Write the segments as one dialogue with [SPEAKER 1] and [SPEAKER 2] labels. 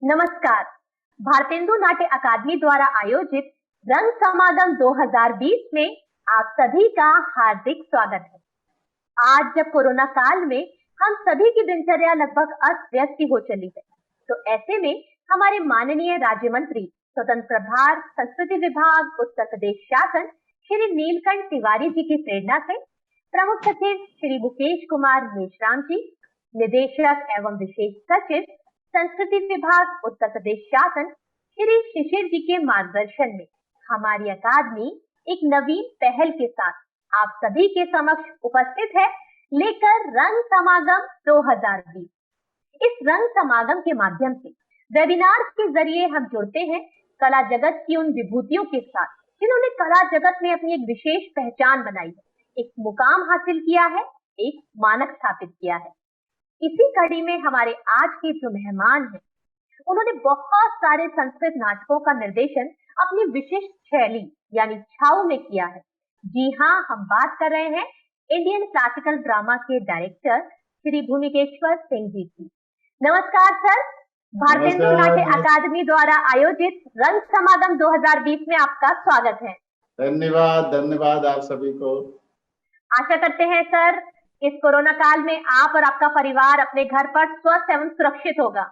[SPEAKER 1] नमस्कार। भारतेंदु नाट्य अकादमी द्वारा आयोजित रंग समागम 2020 में आप सभी का हार्दिक स्वागत है। आज जब कोरोना काल में हम सभी की दिनचर्या लगभग अस्त व्यस्त हो चली है, तो ऐसे में हमारे माननीय राज्य मंत्री स्वतंत्र प्रभार संस्कृति विभाग उत्तर प्रदेश शासन श्री नीलकंठ तिवारी जी की प्रेरणा से प्रमुख सचिव श्री मुकेश कुमार मेश्राम जी, निदेशक एवं विशेष सचिव संस्कृति विभाग उत्तर प्रदेश शासन श्री शिशिर जी के मार्गदर्शन में हमारी अकादमी एक नवीन पहल के साथ आप सभी के समक्ष उपस्थित है, लेकर रंग समागम 2020। इस रंग समागम के माध्यम से वेबिनार के जरिए हम जुड़ते हैं कला जगत की उन विभूतियों के साथ जिन्होंने कला जगत में अपनी एक विशेष पहचान बनाई है, एक मुकाम हासिल किया है, एक मानक स्थापित किया है। इसी कड़ी में हमारे आज के जो मेहमान हैं, उन्होंने बहुत सारे संस्कृत नाटकों का निर्देशन अपनी विशिष्ट शैली यानी छाऊ में किया है। जी हाँ, हम बात कर रहे हैं इंडियन क्लासिकल ड्रामा के डायरेक्टर श्री भूमिकेश्वर सिंह जी की। नमस्कार सर, भारतेंदु नाट्य अकादमी द्वारा आयोजित रंग समागम 2020 में आपका स्वागत है।
[SPEAKER 2] धन्यवाद आप सभी को।
[SPEAKER 1] आशा करते हैं सर इस कोरोना काल में आप और आपका परिवार अपने घर पर स्वस्थ एवं सुरक्षित होगा।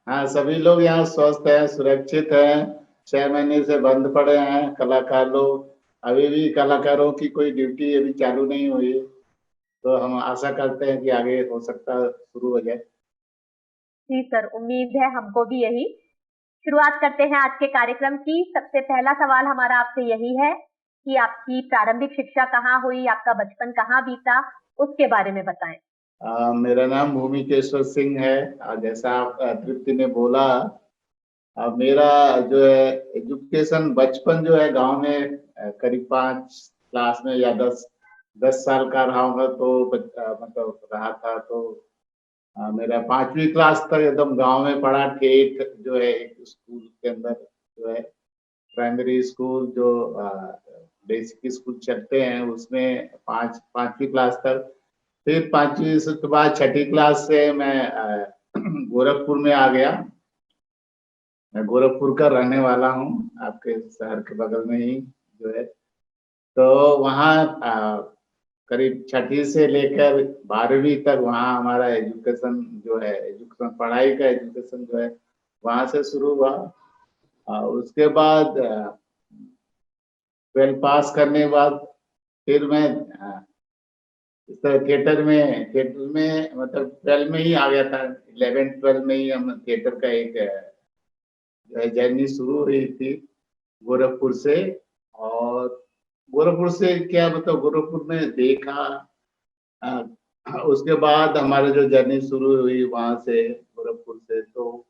[SPEAKER 2] हाँ, सभी लोग यहाँ स्वस्थ हैं, सुरक्षित हैं। 6 महीने से बंद पड़े हैं कलाकार लोग। अभी भी कलाकारों की कोई ड्यूटी अभी चालू नहीं हुई, तो हम आशा करते हैं कि आगे हो सकता शुरू हो जाए।
[SPEAKER 1] जी सर, उम्मीद है हमको भी यही। शुरुआत करते हैं आज के कार्यक्रम की। सबसे पहला सवाल हमारा आपसे यही है कि आपकी प्रारंभिक शिक्षा कहाँ हुई, आपका बचपन कहाँ बीता, उसके बारे में बताएं।
[SPEAKER 2] मेरा नाम भूमिकेश्वर सिंह है। जैसा आप तृप्ति ने बोला, मेरा जो है एजुकेशन बचपन जो है गांव में करीब 5 क्लास में या 10 साल का रहा होगा, तो मतलब रहा था। तो मेरा 5वीं क्लास तक एकदम गांव में पढ़ा। ठेठ जो है एक स्कूल के अंदर जो है प्राइमरी स्कूल जो बेसिक स्कूल चलते हैं, उसमें 5वीं क्लास तक। फिर 5वीं के बाद 6ठी क्लास से मैं गोरखपुर में आ गया। मैं गोरखपुर का रहने वाला हूँ, आपके शहर के बगल में ही जो है। तो वहाँ करीब 6ठी से लेकर 12वीं तक वहाँ हमारा एजुकेशन जो है, एजुकेशन पढ़ाई का एजुकेशन जो है वहाँ से शुरू हुआ। उसके बाद 12 पास करने के बाद फिर मैं थिएटर में मतलब 12 में ही आ गया था। 11-12 में ही हम थिएटर का एक जर्नी शुरू हुई थी गोरखपुर से। और गोरखपुर से क्या मतलब गोरखपुर में देखा, उसके बाद हमारी जो जर्नी शुरू हुई वहां से गोरखपुर से, तो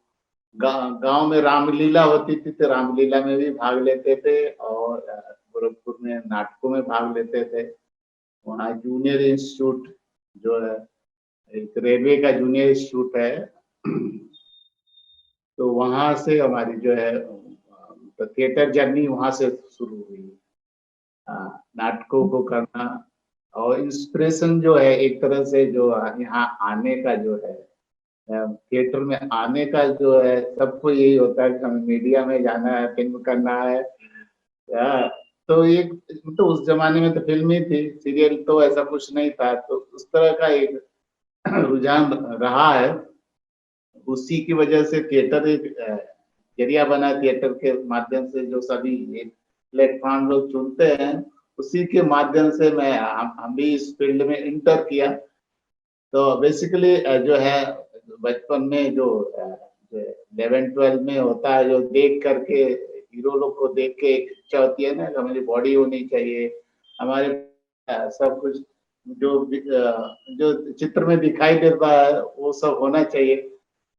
[SPEAKER 2] गांव में रामलीला होती थी, तो रामलीला में भी भाग लेते थे और गोरखपुर में नाटकों में भाग लेते थे। वहाँ जूनियर इंस्टीट्यूट जो है, एक रेलवे का जूनियर इंस्टीट्यूट है, तो वहाँ से हमारी जो है तो थिएटर जर्नी वहाँ से शुरू हुई। नाटकों को करना और इंस्पिरेशन जो है एक तरह से जो यहाँ आने का जो है, थिएटर में आने का जो है, सबको यही होता है कि हमें मीडिया में जाना है, फिल्म करना है। तो एक तो उस जमाने में तो फिल्म ही थी, सीरियल तो ऐसा कुछ नहीं था। तो उस तरह का एक रुझान रहा है। उसी की वजह से थिएटर एक जरिया बना। थिएटर के माध्यम से जो सभी एक प्लेटफॉर्म लोग चुनते हैं, उसी के माध्यम से हम भी इस फील्ड में इंटर किया। तो बेसिकली जो है बचपन में जो 11-12 में होता है, जो देख करके हीरो लोग को देख के एक इच्छा होती है ना, हमारी बॉडी होनी चाहिए, हमारे सब कुछ जो चित्र में दिखाई देता है वो सब होना चाहिए।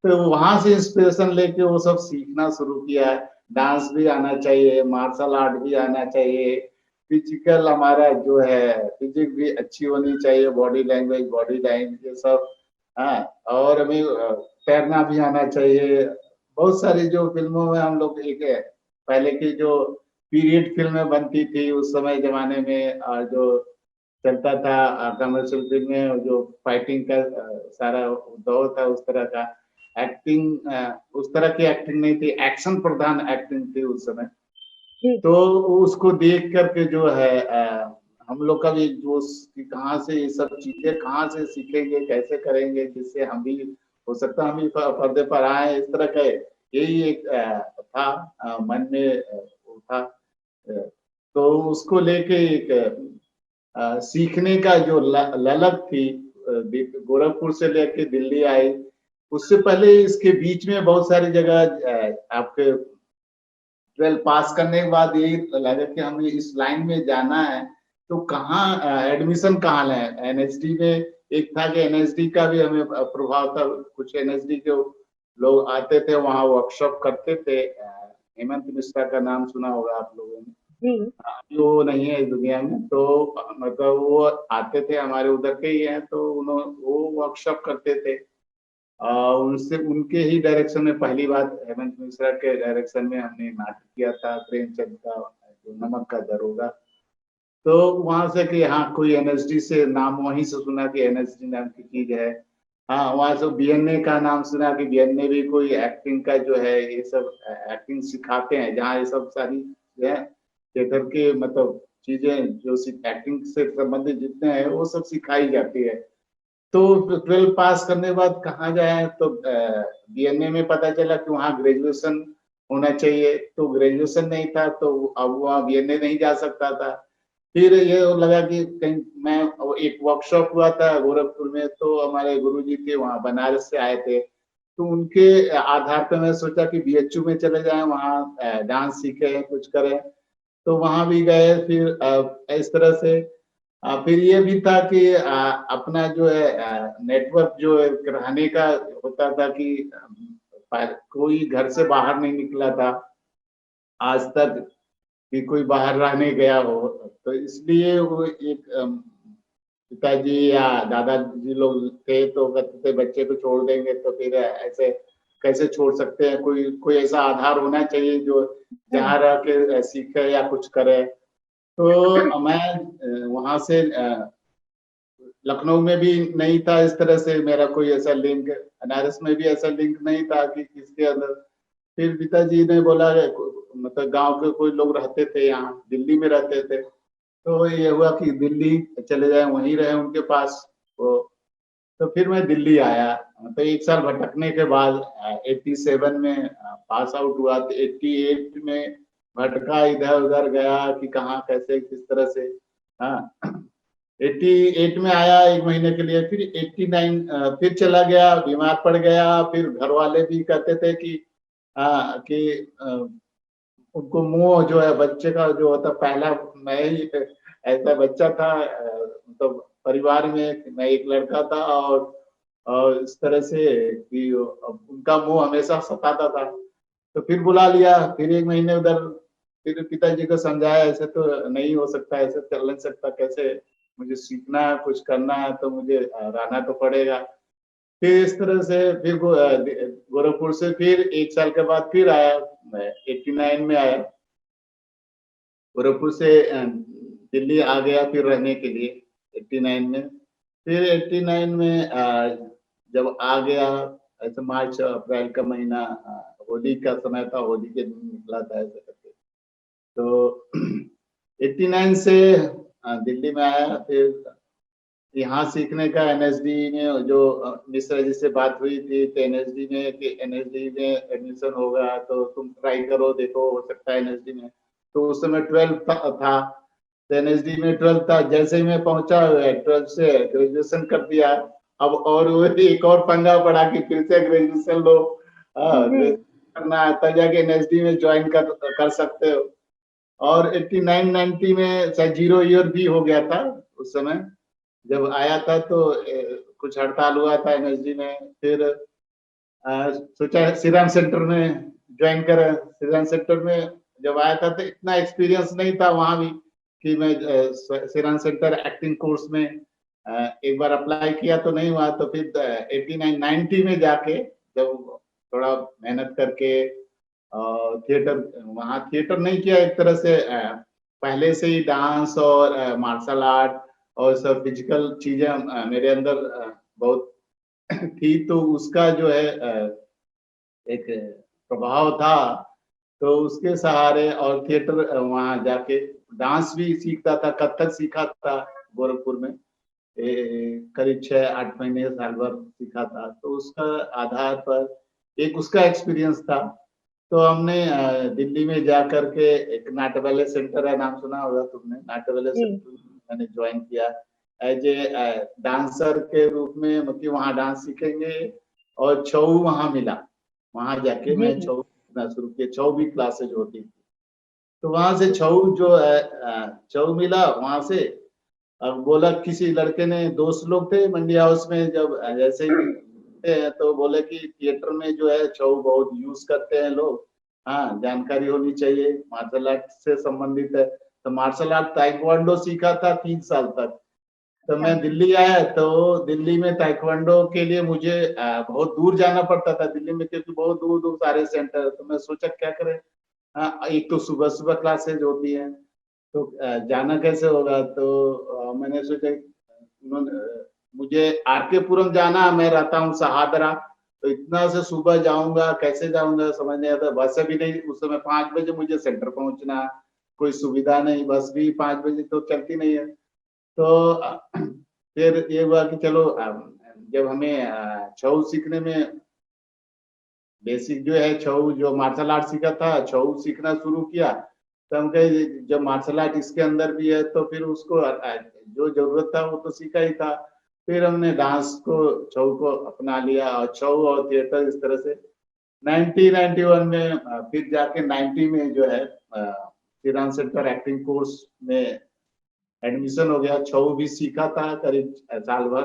[SPEAKER 2] तो वहां से इंस्पिरेशन लेके वो सब सीखना शुरू किया। डांस भी आना चाहिए, मार्शल आर्ट भी आना चाहिए, फिजिकल हमारा जो है फिजिक भी अच्छी होनी चाहिए, बॉडी लैंग्वेज, बॉडी लाइन, ये सब। हाँ, और हमें तैरना भी आना चाहिए। बहुत सारी जो फिल्मों में हम लोग एक पहले की जो पीरियड फिल्में बनती थी उस समय जमाने में, और जो चलता था कमर्शियल फिल्में, जो फाइटिंग का सारा दौर था उस तरह का। एक्टिंग उस तरह की एक्टिंग नहीं थी, एक्शन प्रधान एक्टिंग थी उस समय।
[SPEAKER 1] जी।
[SPEAKER 2] तो उसको देख करके जो है हम लोग का भी जोश कि कहाँ से ये सब चीजें कहाँ से सीखेंगे, कैसे करेंगे, जिससे हम भी हो सकता है हम भी पर्दे पर आए, इस तरह का यही एक था मन में वो था। तो उसको लेके एक सीखने का जो ललक थी, गोरखपुर से लेके दिल्ली आई। उससे पहले इसके बीच में बहुत सारी जगह आपके 12 पास करने के बाद यही लगा कि हमें इस लाइन में जाना है, तो कहाँ एडमिशन कहाँ लें। एनएसडी में एक था कि एनएसडी का भी हमें प्रभाव था, कुछ एनएसडी के लोग आते थे वहाँ वर्कशॉप करते थे। हेमंत मिश्रा का नाम सुना होगा आप लोगों ने।
[SPEAKER 1] जी।
[SPEAKER 2] वो नहीं है इस दुनिया में, तो मतलब वो आते थे, हमारे उधर के ही हैं, तो उन्होंने वो वर्कशॉप करते थे। उनसे उनके ही डायरेक्शन में पहली बार हेमंत मिश्रा के डायरेक्शन में हमने नाटक किया था प्रेमचंद का, जो नमक का दरोगा। तो वहां से कि हाँ कोई एनएसडी से नाम वहीं से सुना कि एनएसडी नाम की चीज है। हाँ वहां से बीएनए का नाम सुना कि बीएनए भी कोई एक्टिंग का जो है ये सब एक्टिंग सिखाते हैं, जहाँ ये सब सारी जो है थिएटर के मतलब चीजें जो एक्टिंग से संबंधित जितने हैं वो सब सिखाई जाती है। तो 12 पास करने के बाद कहाँ जाए, तो बीएनए में पता चला कि वहाँ ग्रेजुएशन होना चाहिए, तो ग्रेजुएशन नहीं था, तो अब वहाँ बीएनए नहीं जा सकता था। फिर ये लगा कि कहीं मैं एक वर्कशॉप हुआ था गोरखपुर में, तो हमारे गुरुजी थे वहाँ बनारस से आए थे, तो उनके आधार पर मैं सोचा कि बीएचयू में चले जाएं, वहाँ डांस सीखे कुछ करें। तो वहां भी गए। फिर इस तरह से फिर ये भी था कि अपना जो है नेटवर्क जो है रहने का होता था कि कोई घर से बाहर नहीं निकला था आज तक कि कोई बाहर रहने गया हो, तो इसलिए वो एक पिताजी या दादाजी लोग थे तो कहते थे बच्चे को छोड़ देंगे तो फिर ऐसे कैसे छोड़ सकते हैं, कोई कोई ऐसा आधार होना चाहिए जो
[SPEAKER 1] जी।
[SPEAKER 2] जहाँ रह के सीखे या कुछ करे। तो मैं वहां से लखनऊ में भी नहीं था इस तरह से मेरा कोई ऐसा लिंक, बनारस में भी ऐसा लिंक नहीं था कि किसके अंदर। फिर पिताजी ने बोला मतलब गांव के कोई लोग रहते थे यहाँ दिल्ली में रहते थे, तो ये हुआ कि दिल्ली चले जाए, वहीं रहे उनके पास। तो फिर मैं दिल्ली आया। तो एक साल भटकने के बाद 87 में पास आउट हुआ, तो 88 में भटका, इधर उधर गया कि कहाँ कैसे किस तरह से। हाँ 88 में आया एक महीने के लिए, फिर 89 फिर चला गया, बीमार पड़ गया। फिर घर वाले भी कहते थे कि हाँ कि उनको मुंह जो है बच्चे का जो होता पहला, मैं ही ऐसा बच्चा था तो परिवार में मैं एक लड़का था, और इस तरह से कि उनका मुंह हमेशा सताता था। तो फिर बुला लिया, फिर एक महीने उधर, फिर पिताजी को समझाया ऐसे तो नहीं हो सकता, ऐसे चल नहीं सकता, कैसे मुझे सीखना है कुछ करना है तो मुझे रहना तो पड़ेगा। फिर इस तरह से फिर गोरखपुर से फिर एक साल के बाद फिर आया, मैं 89 में आया गोरखपुर से दिल्ली आ गया फिर रहने के लिए 89 में। फिर 89 में जब आ गया ऐसे मार्च अप्रैल का महीना, होली का समय था, होली के दिन निकला था ऐसे करके। तो 89 से दिल्ली में आया। फिर यहाँ सीखने का एनएसडी में जो मिश्रा जी से बात हुई थी, तो एनएसडी में कि एनएसडी में एडमिशन होगा तो तुम ट्राई करो, देखो हो सकता है एनएसडी में। तो उस समय 12 था, तो एनएसडी में 12 था। जैसे ही मैं पहुंचा 12 से ग्रेजुएशन कर दिया। अब और वो एक और पंगा पड़ा कि फिर से ग्रेजुएशन लो,
[SPEAKER 1] जी।
[SPEAKER 2] ग्रेजुएशन करना है तब जाके एनएसडी में ज्वाइन कर सकते हो। और 89 90 में शायद 0 ईयर भी हो गया था उस समय जब आया था, तो कुछ हड़ताल हुआ था एनएसडी में। फिर सोचा श्रीराम सेंटर में ज्वाइन करें। श्रीराम सेंटर में जब आया था तो इतना एक्सपीरियंस नहीं था वहां भी कि मैं श्रीराम सेंटर एक्टिंग कोर्स में एक बार अप्लाई किया तो नहीं हुआ। तो फिर 89 90 में जाके जब थोड़ा मेहनत करके थिएटर, वहाँ थिएटर नहीं किया, एक तरह से पहले से ही डांस और मार्शल आर्ट और सब फिजिकल चीजें मेरे अंदर बहुत थी, तो उसका जो है एक प्रभाव था, तो उसके सहारे और थिएटर वहाँ जाके डांस भी सीखता था, कथक सीखा था गोरखपुर में। करीब 6-8 महीने साल भर सीखा था, तो उसका आधार पर एक उसका एक्सपीरियंस था। तो हमने दिल्ली में जा करके एक नाट्यवैले सेंटर है, नाम सुना होगा तुमने, नाट्यवैले
[SPEAKER 1] जी।
[SPEAKER 2] सेंटर मैंने ज्वाइन किया एज ए डांसर के रूप में, मतलब वहाँ डांस सीखेंगे। और छऊ वहाँ मिला, वहाँ जाके
[SPEAKER 1] जी।
[SPEAKER 2] मैं छऊ सीखना शुरू किया, छऊ भी क्लासेज होती थी। तो वहाँ से छऊ जो है छऊ मिला वहाँ से। अब बोला किसी लड़के ने, दोस्त लोग थे मंडी हाउस में, जब जैसे ही मिलते हैं तो बोले कि थिएटर में जो है छऊ बहुत यूज करते हैं लोग, हाँ जानकारी होनी चाहिए, मार्शल आर्ट से संबंधित है। तो मार्शल आर्ट ताइक्वांडो सीखा था 3 साल तक। तो मैं दिल्ली आया, तो दिल्ली में ताइक्वांडो के लिए मुझे बहुत दूर जाना पड़ता था दिल्ली में, क्योंकि बहुत दूर दूर सारे सेंटर। तो मैं सोचा क्या करें, एक तो सुबह सुबह क्लासेज होती है, तो जाना कैसे होगा। तो मैंने सोचा, मुझे आर के पुरम जाना, मैं रहता हूँ सहादरा, तो इतना से सुबह जाऊंगा, कैसे जाऊंगा समझ नहीं आता। बस भी नहीं, उस समय 5 बजे मुझे सेंटर पहुंचना, कोई सुविधा नहीं, बस भी 5 बजे तो चलती नहीं है। तो फिर ये हुआ कि चलो, जब हमें छऊ सीखने में बेसिक जो है, छऊ जो मार्शल आर्ट सीखा था, छऊ सीखना शुरू किया। तो हम कहे जब मार्शल आर्ट इसके अंदर भी है, तो फिर उसको जो जरूरत था वो तो सीखा ही था। फिर हमने डांस को, छऊ को अपना लिया, और छऊ और थिएटर इस तरह से 1991 में फिर जाके 90 में जो है श्रीराम सेंटर एक्टिंग कोर्स में एडमिशन हो गया। छऊ भी सीखा था करीब साल भर।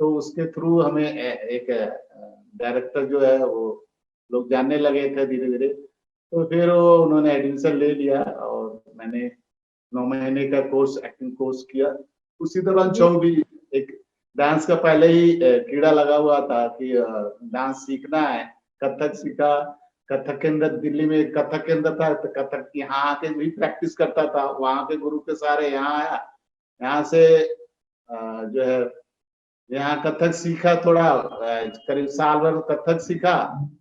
[SPEAKER 2] तो उसके थ्रू हमें एक डायरेक्टर जो है वो लोग जानने लगे थे धीरे धीरे। तो फिर वो उन्होंने एडमिशन ले लिया, और मैंने 9 महीने का कोर्स, एक्टिंग कोर्स किया। उसी दौरान
[SPEAKER 1] जी।
[SPEAKER 2] छऊ भी एक डांस का पहले ही कीड़ा लगा हुआ था कि डांस सीखना है। कथक सीखा, कथक के अंदर दिल्ली में कथक के अंदर था, तो कथक यहाँ आके भी प्रैक्टिस करता था, वहां के गुरु के सारे यहाँ आया। यहाँ से जो है यहाँ कथक सीखा थोड़ा, करीब साल भर कथक सीखा।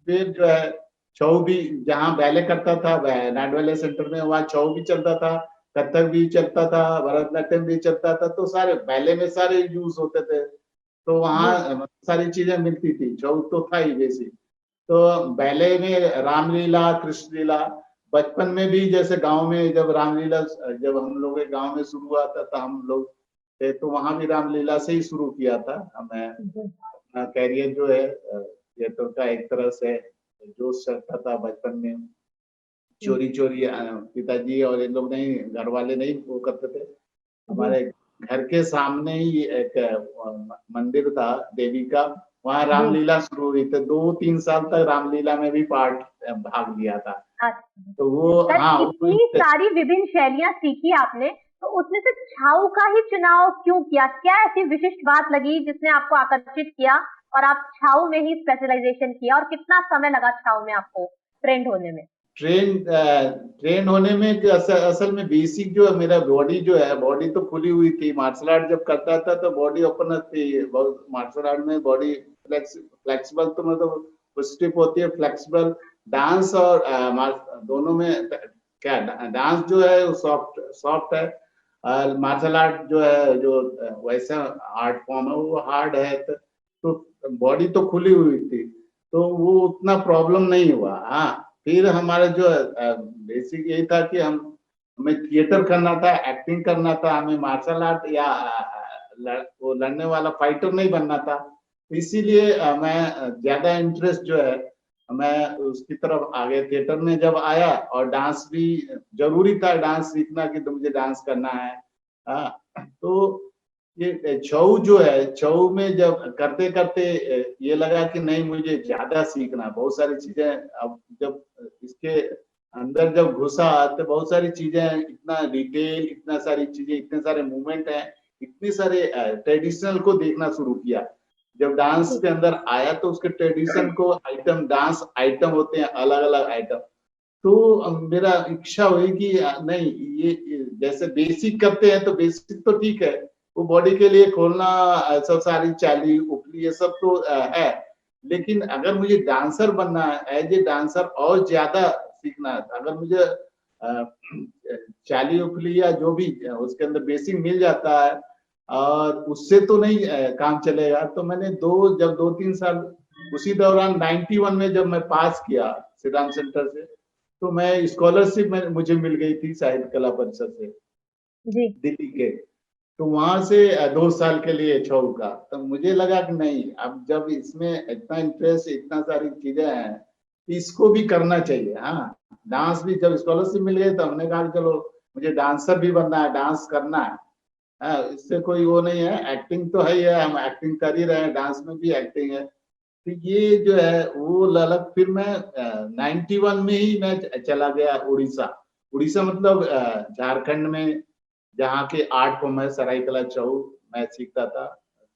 [SPEAKER 2] फिर जो है छऊ भी, जहाँ बैले करता था नाट बैले सेंटर में, वहाँ छऊ भी चलता था, कथक भी चलता था, भरतनाट्यम भी चलता था। तो सारे बैले में सारे यूज होते थे, तो
[SPEAKER 1] जी।
[SPEAKER 2] वहाँ सारी चीजें मिलती थी। छऊ तो था ही बेसिक। तो बैले में रामलीला, कृष्ण लीला, बचपन में भी जैसे गांव में जब रामलीला, जब हम लोग के गांव में शुरू हुआ था, तो हम लोग थे, तो वहां भी रामलीला से ही शुरू किया था। मैं अपना कैरियर जो है थिएटर का एक तरह से जोश चलता था बचपन में। चोरी चोरी पिताजी और ये लोग नहीं, घर वाले नहीं वो करते थे।
[SPEAKER 1] जी।
[SPEAKER 2] हमारे घर के सामने ही एक मंदिर था देवी का, वहाँ
[SPEAKER 1] जी।
[SPEAKER 2] रामलीला शुरू हुई थी। 2-3 साल तक रामलीला में भी पार्ट भाग लिया था।
[SPEAKER 1] अच्छा।
[SPEAKER 2] तो वो,
[SPEAKER 1] सर,
[SPEAKER 2] हाँ वो
[SPEAKER 1] इतनी सारी विभिन्न शैलियां सीखी आपने, तो उसमें से छाऊ का ही चुनाव क्यों किया? क्या ऐसी विशिष्ट बात लगी जिसने आपको आकर्षित किया और आप छाऊ में ही स्पेशलाइजेशन किया? और कितना समय लगा छाऊ में आपको ट्रेंड होने में?
[SPEAKER 2] ट्रेन होने में कि असल में बेसिक जो है, मेरा बॉडी जो है, बॉडी तो खुली हुई थी। मार्शल आर्ट जब करता था तो बॉडी ओपन थी बहुत। मार्शल आर्ट में बॉडी फ्लेक्सिबल, तो मतलब स्टिफ होती है, फ्लेक्सिबल। डांस और दोनों में क्या, डांस जो है वो सॉफ्ट सॉफ्ट है, और मार्शल आर्ट जो है, जो वैसा आर्ट फॉर्म है, वो हार्ड है। तो बॉडी तो खुली हुई थी, तो वो उतना प्रॉब्लम नहीं हुआ। हाँ, फिर हमारा जो बेसिक यही था कि हमें थिएटर करना था, एक्टिंग करना था, हमें मार्शल आर्ट या वो लड़ने वाला फाइटर नहीं बनना था। इसीलिए मैं ज्यादा इंटरेस्ट जो है, मैं उसकी तरफ आ गया। थिएटर में जब आया, और डांस भी जरूरी था, डांस सीखना कि तो मुझे डांस करना है। तो ये छऊ जो है, छऊ में जब करते करते ये लगा कि नहीं, मुझे ज्यादा सीखना, बहुत सारी चीजें। अब जब इसके अंदर जब घुसा, तो बहुत सारी चीजें, इतना डिटेल, इतना सारी चीजें, इतने सारे मूवमेंट हैं, इतने सारे ट्रेडिशनल को देखना शुरू किया। जब डांस के अंदर आया, तो उसके ट्रेडिशन को, आइटम, डांस आइटम होते हैं, अलग अलग आइटम। तो मेरा इच्छा हुई कि नहीं, ये जैसे बेसिक करते हैं तो बेसिक तो ठीक है, वो बॉडी के लिए खोलना, सब सारी चाली उपली ये सब तो है, लेकिन अगर मुझे डांसर बनना है, एज ए डांसर और ज्यादा सीखना है, अगर मुझे चाली उखली या जो भी उसके अंदर बेसिक मिल जाता है और उससे तो नहीं काम चलेगा, तो मैंने जब 2-3 साल उसी दौरान 91 में जब मैं पास किया श्री राम सेंटर से, तो मैं स्कॉलरशिप में मुझे मिल गई थी साहित्य कला परिषद से
[SPEAKER 1] जी
[SPEAKER 2] दिल्ली के। तो वहां से 2 साल के लिए छऊ का, तो मुझे लगा कि नहीं, अब जब इसमें इतना इंटरेस्ट, इतना सारी चीजें हैं, इसको भी करना चाहिए। हाँ, डांस भी जब स्कॉलरशिप मिल गई तो हमने कहा चलो मुझे डांसर भी बनना है, डांस करना है। हाँ, इससे कोई वो नहीं है, एक्टिंग तो है ही है, हम एक्टिंग कर ही रहे हैं, डांस में भी एक्टिंग है। तो ये जो है वो ललक, फिर मैं 91 में ही मैं चला गया उड़ीसा। उड़ीसा मतलब झारखंड में, जहाँ के आर्ट फॉर्म है सरायकला छऊ, मैं सीखता था।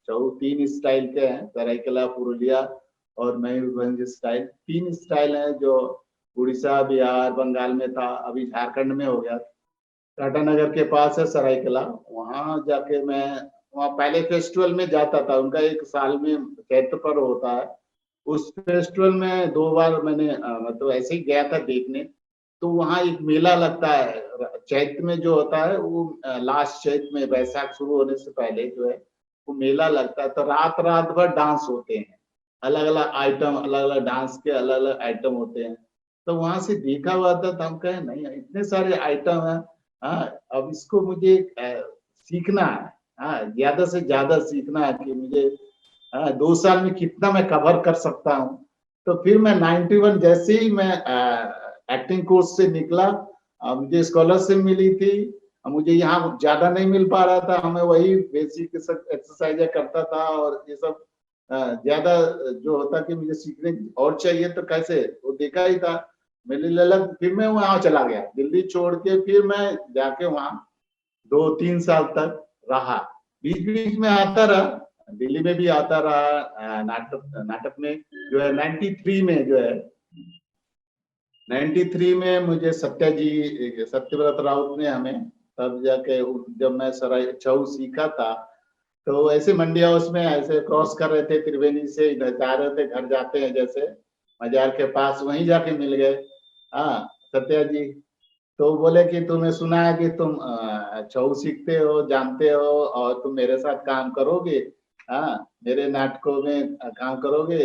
[SPEAKER 2] छऊ 3 स्टाइल के हैं, सरायकला, पुरुलिया और मयूरभंज स्टाइल, 3 स्टाइल हैं जो उड़ीसा, बिहार, बंगाल में था, अभी झारखंड में हो गया। टाटानगर के पास है सरायकला, वहां जाके मैं वहाँ पहले फेस्टिवल में जाता था, उनका एक साल में चैत्र पर्व होता है, उस फेस्टिवल में 2 बार मैंने मतलब ऐसे ही गया था देखने। तो वहाँ एक मेला लगता है चैत्र में जो होता है वो, लास्ट चैत्र में, बैसाख शुरू होने से पहले जो है वो मेला लगता है। तो रात रात भर डांस होते हैं, अलग अलग आइटम, अलग अलग डांस के अलग अलग आइटम होते हैं। तो वहां से देखा हुआ था, तो हम कहे नहीं इतने सारे आइटम है, हाँ अब इसको मुझे सीखना है। हाँ, ज्यादा से ज्यादा सीखना है कि मुझे 2 साल में कितना मैं कवर कर सकता हूँ। तो फिर मैं 91 जैसे ही मैं एक्टिंग कोर्स से निकला, मुझे स्कॉलरशिप मिली थी। मुझे यहाँ ज्यादा नहीं मिल पा रहा था, हमें वही बेसिक एक्सरसाइज करता था, और ये सब ज्यादा जो होता कि मुझे सीखने और चाहिए, तो कैसे वो देखा ही था मेरे ललक। फिर मैं वहां चला गया, दिल्ली छोड़ के, फिर मैं जाके वहां 2-3 साल तक रहा। बीच बीच में आता रहा, दिल्ली में भी आता रहा नाटक नाटक में जो है 93 में जो है 93 में मुझे सत्यव्रत राउत ने हमें, तब जाके जब मैं सराय छऊ सीखा था, तो ऐसे मंडी हाउस में ऐसे क्रॉस कर रहे थे, त्रिवेणी से इधर जा रहे थे, घर जाते हैं जैसे मजार के पास, वहीं जाके मिल गए। हाँ, सत्या जी। तो बोले कि तुम्हें सुना है कि तुम छऊ सीखते हो, जानते हो, और तुम मेरे साथ काम करोगे, हाँ मेरे नाटकों में काम करोगे,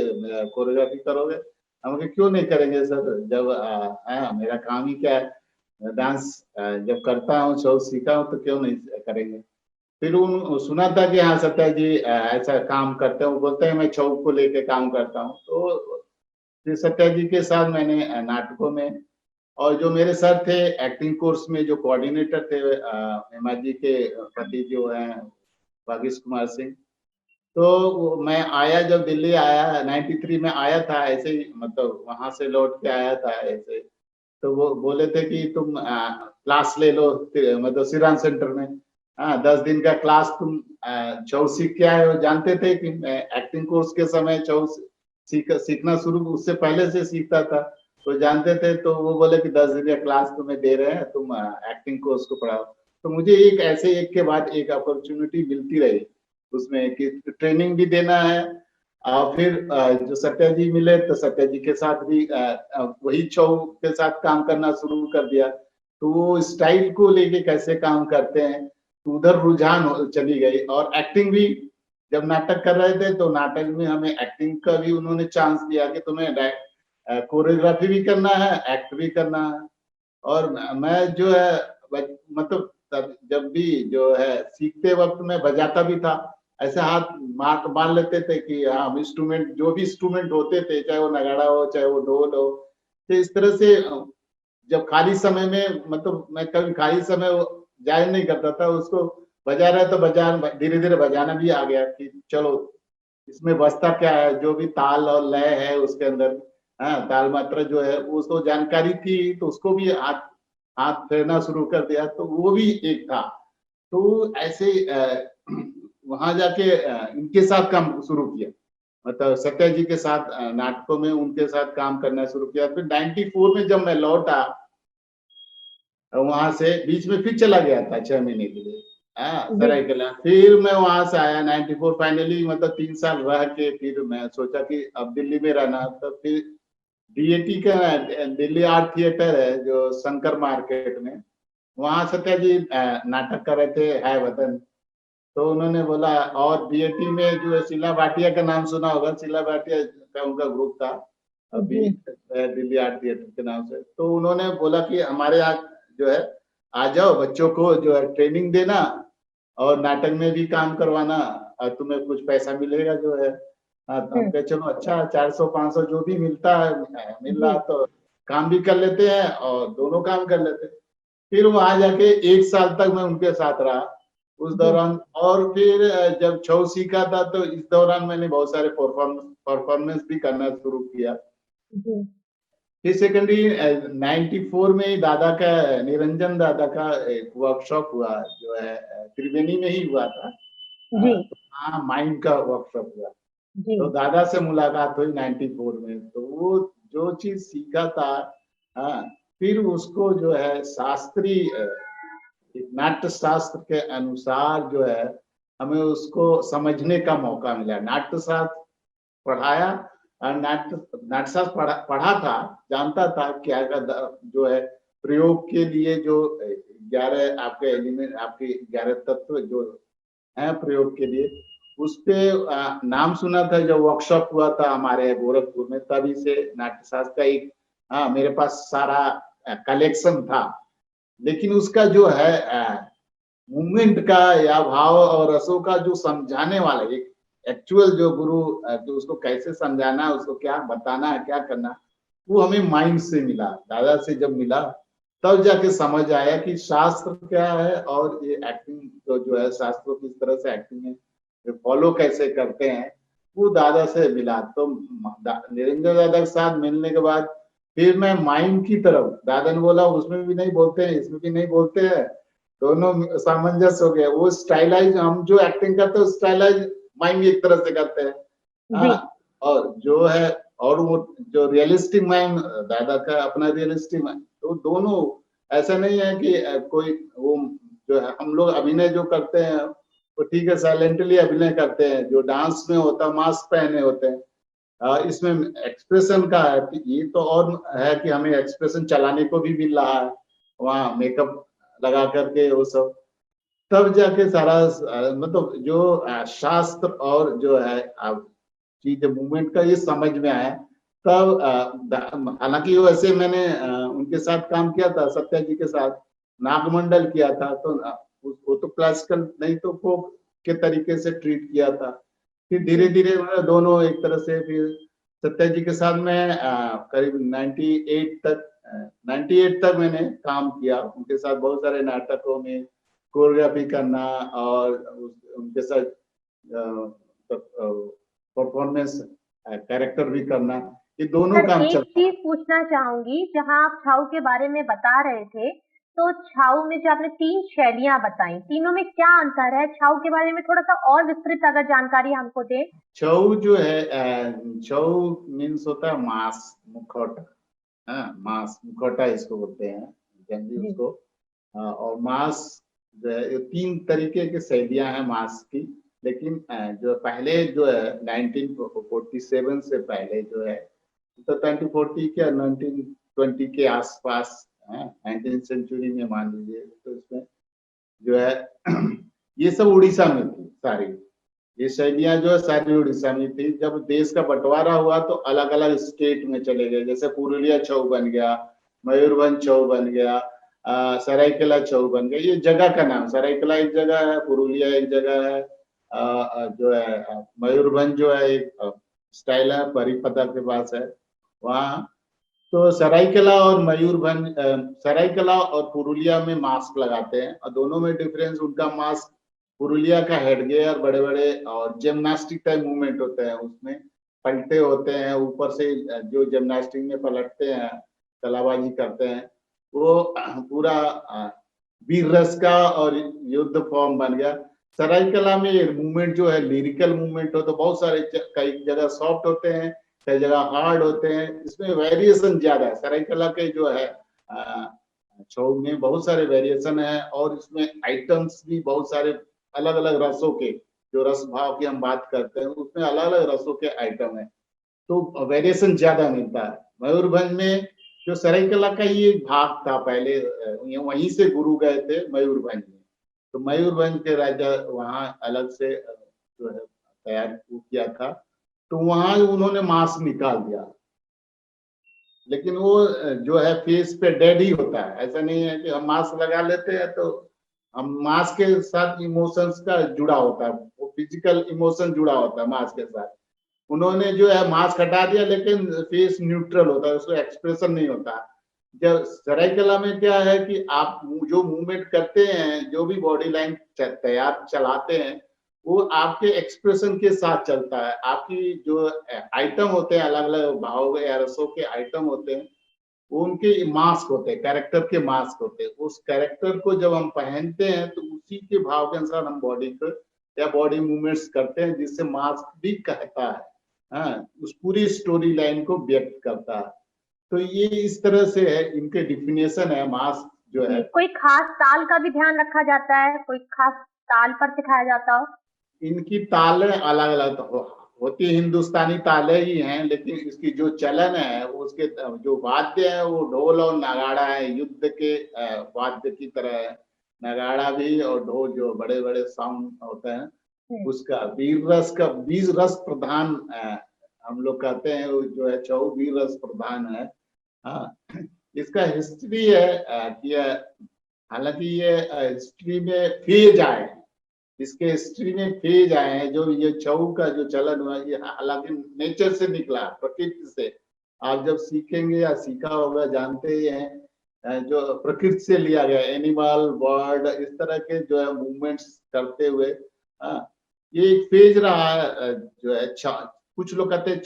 [SPEAKER 2] कोरियोग्राफी करोगे। हम कहे क्यों नहीं करेंगे सर, जब मेरा काम ही क्या है, डांस जब करता हूँ, छऊ सीखा हूँ, तो क्यों नहीं करेंगे। फिर उन सुना था कि हाँ सत्या जी ऐसा काम करते हैं, वो बोलते हैं मैं छऊ को लेके काम करता हूँ। तो फिर सत्या जी के साथ मैंने नाटकों में, और जो मेरे सर थे एक्टिंग कोर्स में, जो कोऑर्डिनेटर थे हेमा जी के पति जो हैं भागीश कुमार सिंह। तो मैं आया, जब दिल्ली आया 93 में आया था, ऐसे ही मतलब वहां से लौट के आया था ऐसे। तो वो बोले थे कि तुम क्लास ले लो, मतलब श्रीराम सेंटर में, हाँ 10 दिन का क्लास तुम छऊ सीख के आए हो। जानते थे कि मैं एक्टिंग कोर्स के समय छऊ सीखना शुरू उससे पहले से सीखता था, तो जानते थे। तो वो बोले कि 10 दिन का क्लास तुम्हें दे रहे हैं, तुम एक्टिंग कोर्स को पढ़ाओ। तो मुझे एक ऐसे एक के बाद एक अपॉर्चुनिटी मिलती रही उसमें कि ट्रेनिंग भी देना है। और फिर जो सत्या जी मिले, तो सत्या जी के साथ भी वही छऊ के साथ काम करना शुरू कर दिया। तो वो स्टाइल को लेके कैसे काम करते हैं, तो उधर रुझान चली गई। और एक्टिंग भी जब नाटक कर रहे थे, तो नाटक में हमें एक्टिंग का भी उन्होंने चांस दिया कि तुम्हें कोरियोग्राफी भी करना है, एक्ट भी करना है। और मैं जो है मतलब जब भी जो है सीखते वक्त मैं बजाता भी था, ऐसे हाथ मान लेते थे कि हाँ हम इंस्ट्रूमेंट, जो भी इंस्ट्रूमेंट होते थे, चाहे वो नगाड़ा हो, चाहे वो ढोल हो। तो इस तरह से जब खाली समय में, मतलब मैं कभी खाली समय जाया नहीं करता था, उसको बजा रहा तो बजा, धीरे धीरे बजाना भी आ गया कि चलो इसमें बजता क्या है, जो भी ताल और लय है उसके अंदर, हाँ ताल मात्रा जो है वो तो जानकारी थी, तो उसको भी हाथ हाथ फेरना शुरू कर दिया, तो वो भी एक था। तो ऐसे वहां जाके इनके साथ काम शुरू किया, मतलब सत्या जी के साथ नाटकों में उनके साथ काम करना शुरू किया। फिर 94 में जब मैं लौटा, वहां से बीच में फिर चला गया था 6 महीने के लिए। हाँ सरायकेला। फिर मैं वहां से आया 94 फाइनली, मतलब 3 साल रह के फिर मैं सोचा कि अब दिल्ली में रहना। तो फिर डीएटी का दिल्ली आर्ट थिएटर है जो शंकर मार्केट में, वहां सत्या जी नाटक कर रहे थे है वतन। तो उन्होंने बोला, और डीएटी में जो है शीला भाटिया का नाम सुना होगा, शीला भाटिया का उनका ग्रुप था अभी
[SPEAKER 1] जी
[SPEAKER 2] दिल्ली आर्ट थिएटर के नाम से। तो उन्होंने बोला कि हमारे यहाँ जो है आ जाओ, बच्चों को जो है ट्रेनिंग देना और नाटक में भी काम करवाना, और तुम्हें कुछ पैसा मिलेगा जो है। हाँ, तो हम कहे चलो अच्छा, 400-500 जो भी मिलता है मिल रहा
[SPEAKER 1] जी
[SPEAKER 2] तो काम भी कर लेते हैं और दोनों काम कर लेते हैं। फिर वहां जाके 1 साल तक मैं उनके साथ रहा उस
[SPEAKER 1] जी
[SPEAKER 2] दौरान। और फिर जब छऊ सीखा था तो इस दौरान मैंने बहुत सारे परफॉर्मेंस भी करना शुरू किया।
[SPEAKER 1] जी
[SPEAKER 2] फिर सेकेंडरी 94 में ही दादा का, निरंजन दादा का एक वर्कशॉप हुआ जो है त्रिवेणी में ही हुआ था।
[SPEAKER 1] जी
[SPEAKER 2] तो हाँ, माइंड का वर्कशॉप हुआ।
[SPEAKER 1] जी
[SPEAKER 2] तो दादा से मुलाकात हुई 94 में। तो वो जो चीज सीखा था, हाँ, फिर उसको जो है शास्त्रीय एक नाट्य शास्त्र के अनुसार जो है हमें उसको समझने का मौका मिला। नाट्य शास्त्र पढ़ाया और नाट्यशास्त्र पढ़ा था, जानता था क्या का जो है प्रयोग के लिए जो 11 आपके एलिमेंट, आपके 11 तत्व जो है प्रयोग के लिए, उस पे नाम सुना था। जब वर्कशॉप हुआ था हमारे गोरखपुर में, तभी से नाट्यशास्त्र का एक, हाँ, मेरे पास सारा कलेक्शन था। लेकिन उसका जो है मूवमेंट का या भाव और रसों का जो समझाने वाला एक एक्चुअल जो गुरु, जो उसको कैसे समझाना, उसको क्या बताना है, क्या करना, वो हमें माइंड से मिला। दादा से जब मिला तब जाके समझ आया कि शास्त्र क्या है और ये एक्टिंग तो जो है शास्त्रों किस तरह से एक्टिंग में फॉलो कैसे करते हैं, वो दादा से मिला। तो निरंजन दादा के साथ मिलने के बाद फिर मैं माइंड की तरफ, दादा ने बोला उसमें भी नहीं बोलते हैं, इसमें भी नहीं बोलते हैं, दोनों सामंजस्य हो गया। वो स्टाइलाइज, हम जो एक्टिंग करते हैं स्टाइलाइज माइंड एक तरह से करते हैं,
[SPEAKER 1] जी
[SPEAKER 2] हाँ, और जो है, और वो जो रियलिस्टिक माइंड दादा का अपना रियलिस्टिक माइंड, तो दोनों ऐसा नहीं है कि कोई वो जो है हम लोग अभिनय जो करते हैं वो ठीक है साइलेंटली अभिनय करते हैं, जो डांस में होता है मास्क पहने होते हैं। इसमें एक्सप्रेशन का है कि ये तो और है कि हमें एक्सप्रेशन चलाने को भी मिल रहा है वहाँ मेकअप लगा करके वो सब। तब जाके सारा मतलब जो शास्त्र और जो है चीज मूवमेंट का ये समझ में आया। तब हालांकि वैसे मैंने उनके साथ काम किया था, सत्या जी के साथ नागमंडल किया था। तो वो तो क्लासिकल नहीं तो फोक के तरीके से ट्रीट किया था। फिर धीरे
[SPEAKER 1] जी
[SPEAKER 2] धीरे दोनों एक तरह से, फिर सत्या जी के साथ मैं करीब 98 तक मैंने काम किया उनके साथ, बहुत सारे नाटकों में कोरियोग्राफी करना और उनके साथ परफॉर्मेंस कैरेक्टर भी करना, ये दोनों
[SPEAKER 1] सर,
[SPEAKER 2] काम
[SPEAKER 1] एक
[SPEAKER 2] चलता
[SPEAKER 1] चीज
[SPEAKER 2] है।
[SPEAKER 1] पूछना चाहूंगी, जहां आप छाऊ के बारे में बता रहे थे, तो छाऊ में जो आपने 3 शैलियां बताई, तीनों में क्या अंतर है? छाऊ के बारे में थोड़ा सा और विस्तृत अगर जानकारी हमको दें।
[SPEAKER 2] छऊ जो है छऊ मीन्स होता है मांस, मुखौटा, हाँ, मांस मुखौटा इसको बोलते हैं जनरली
[SPEAKER 1] जी
[SPEAKER 2] उसको। और मांस जो है ये 3 तरीके की शैलियां हैं मांस की। लेकिन जो पहले जो है 1947 से पहले जो है, तो 2040 के 1920 के आसपास, 19th सेंचुरी में मान लीजिए, तो इसमें जो है ये सब उड़ीसा में थी सारी। ये शैलियां जो है सारी उड़ीसा में थी। जब देश का बंटवारा हुआ तो अलग अलग स्टेट में चले गए, जैसे पुरुलिया छऊ बन गया, मयूरभंज छऊ बन गया, सरायकेला छऊ बन गया। ये जगह का नाम, सरायकेला एक जगह है, पुरुलिया एक जगह है, जो है मयूरभंज जो है एक स्टाइल है, बरीपदा के पास है वहाँ। तो सरायकेला और मयूरभंज, सरायकेला और पुरुलिया में मास्क लगाते हैं, और दोनों में डिफरेंस उनका मास्क, पुरुलिया का हेडगियर बड़े बड़े और जिम्नास्टिक टाइप मूवमेंट होते हैं, उसमें पलटे होते हैं ऊपर से, जो जिम्नास्टिक में पलटते हैं, कलाबाजी करते हैं, वो पूरा वीर रस का और युद्ध फॉर्म बन गया। सरायकेला में मूवमेंट जो है लिरिकल मूवमेंट हो, तो बहुत सारे कई जगह सॉफ्ट होते हैं, कई जगह हार्ड होते हैं, इसमें वेरिएशन ज्यादा है। सरायकेला के जो है छऊ में बहुत सारे वेरिएशन है और इसमें आइटम्स भी बहुत सारे अलग अलग रसों के, जो रस भाव की हम बात करते हैं उसमें अलग अलग रसों के आइटम है, तो वेरिएशन ज्यादा मिलता है। मयूरभंज में जो सरायकला का ये भाग था पहले, वहीं से गुरु गए थे मयूरभंज में, तो मयूरभंज के राजा वहाँ अलग से जो है तैयार किया था, तो वहां उन्होंने मांस निकाल दिया, लेकिन वो जो है फेस पे डेड ही होता है। ऐसा नहीं है कि हम मास्क लगा लेते हैं तो हम मास्क के साथ इमोशंस का जुड़ा होता है, वो फिजिकल इमोशन जुड़ा होता है मास्क के साथ। उन्होंने जो है मास्क हटा दिया लेकिन फेस न्यूट्रल होता है, उसको एक्सप्रेशन नहीं होता। जब सरायकला में क्या है कि आप जो मूवमेंट करते हैं, जो भी बॉडी लाइन तैयार चलाते हैं, वो आपके एक्सप्रेशन के साथ चलता है। आपकी जो आइटम होते हैं, अलग अलग भाव या रसों के आइटम होते हैं, वो उनके मास्क होते हैं, कैरेक्टर के मास्क होते हैं। उस कैरेक्टर को जब हम पहनते हैं तो उसी के भाव के अनुसार हम बॉडी को या बॉडी मूवमेंट्स करते हैं, जिससे मास्क भी कहता है, हाँ, उस पूरी स्टोरी लाइन को व्यक्त करता है। तो ये इस तरह से है, इनके डिफिनेशन है मास्क जो है।
[SPEAKER 1] कोई खास ताल का भी ध्यान रखा जाता है, कोई खास ताल पर सिखाया जाता हो?
[SPEAKER 2] इनकी तालें अलग अलग होती है, हिंदुस्तानी ताले ही हैं, लेकिन इसकी जो चलन है उसके जो वाद्य है वो ढोल और नगाड़ा है, युद्ध के वाद्य की तरह है। नगाड़ा भी और ढोल जो बड़े बड़े साउंड होते हैं, उसका वीर रस प्रधान हम लोग कहते हैं, वो जो है छऊ वीर रस प्रधान है। हाँ, इसका हिस्ट्री है कि हालांकि ये हिस्ट्री में फेज आए हैं, इसके हिस्ट्री में फेज आए हैं। जो ये छऊ का जो चलन हुआ, ये हालांकि नेचर से निकला, प्रकृति से। आप जब सीखेंगे या सीखा होगा, जानते ही हैं, जो प्रकृति से लिया गया, एनिमल बर्ड इस तरह के जो है मूवमेंट्स करते हुए, ये एक फेज रहा है जो है। कुछ लोग कहते हैं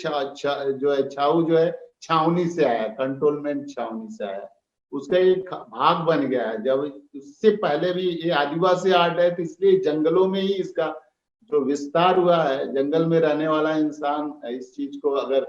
[SPEAKER 2] जो है छाऊ जो है छावनी से आया, कंट्रोलमेंट छावनी से आया, उसका एक भाग बन गया है। जब उससे पहले भी ये आदिवासी आर्ट है, तो इसलिए जंगलों में ही इसका जो विस्तार हुआ है, जंगल में रहने वाला इंसान इस चीज को अगर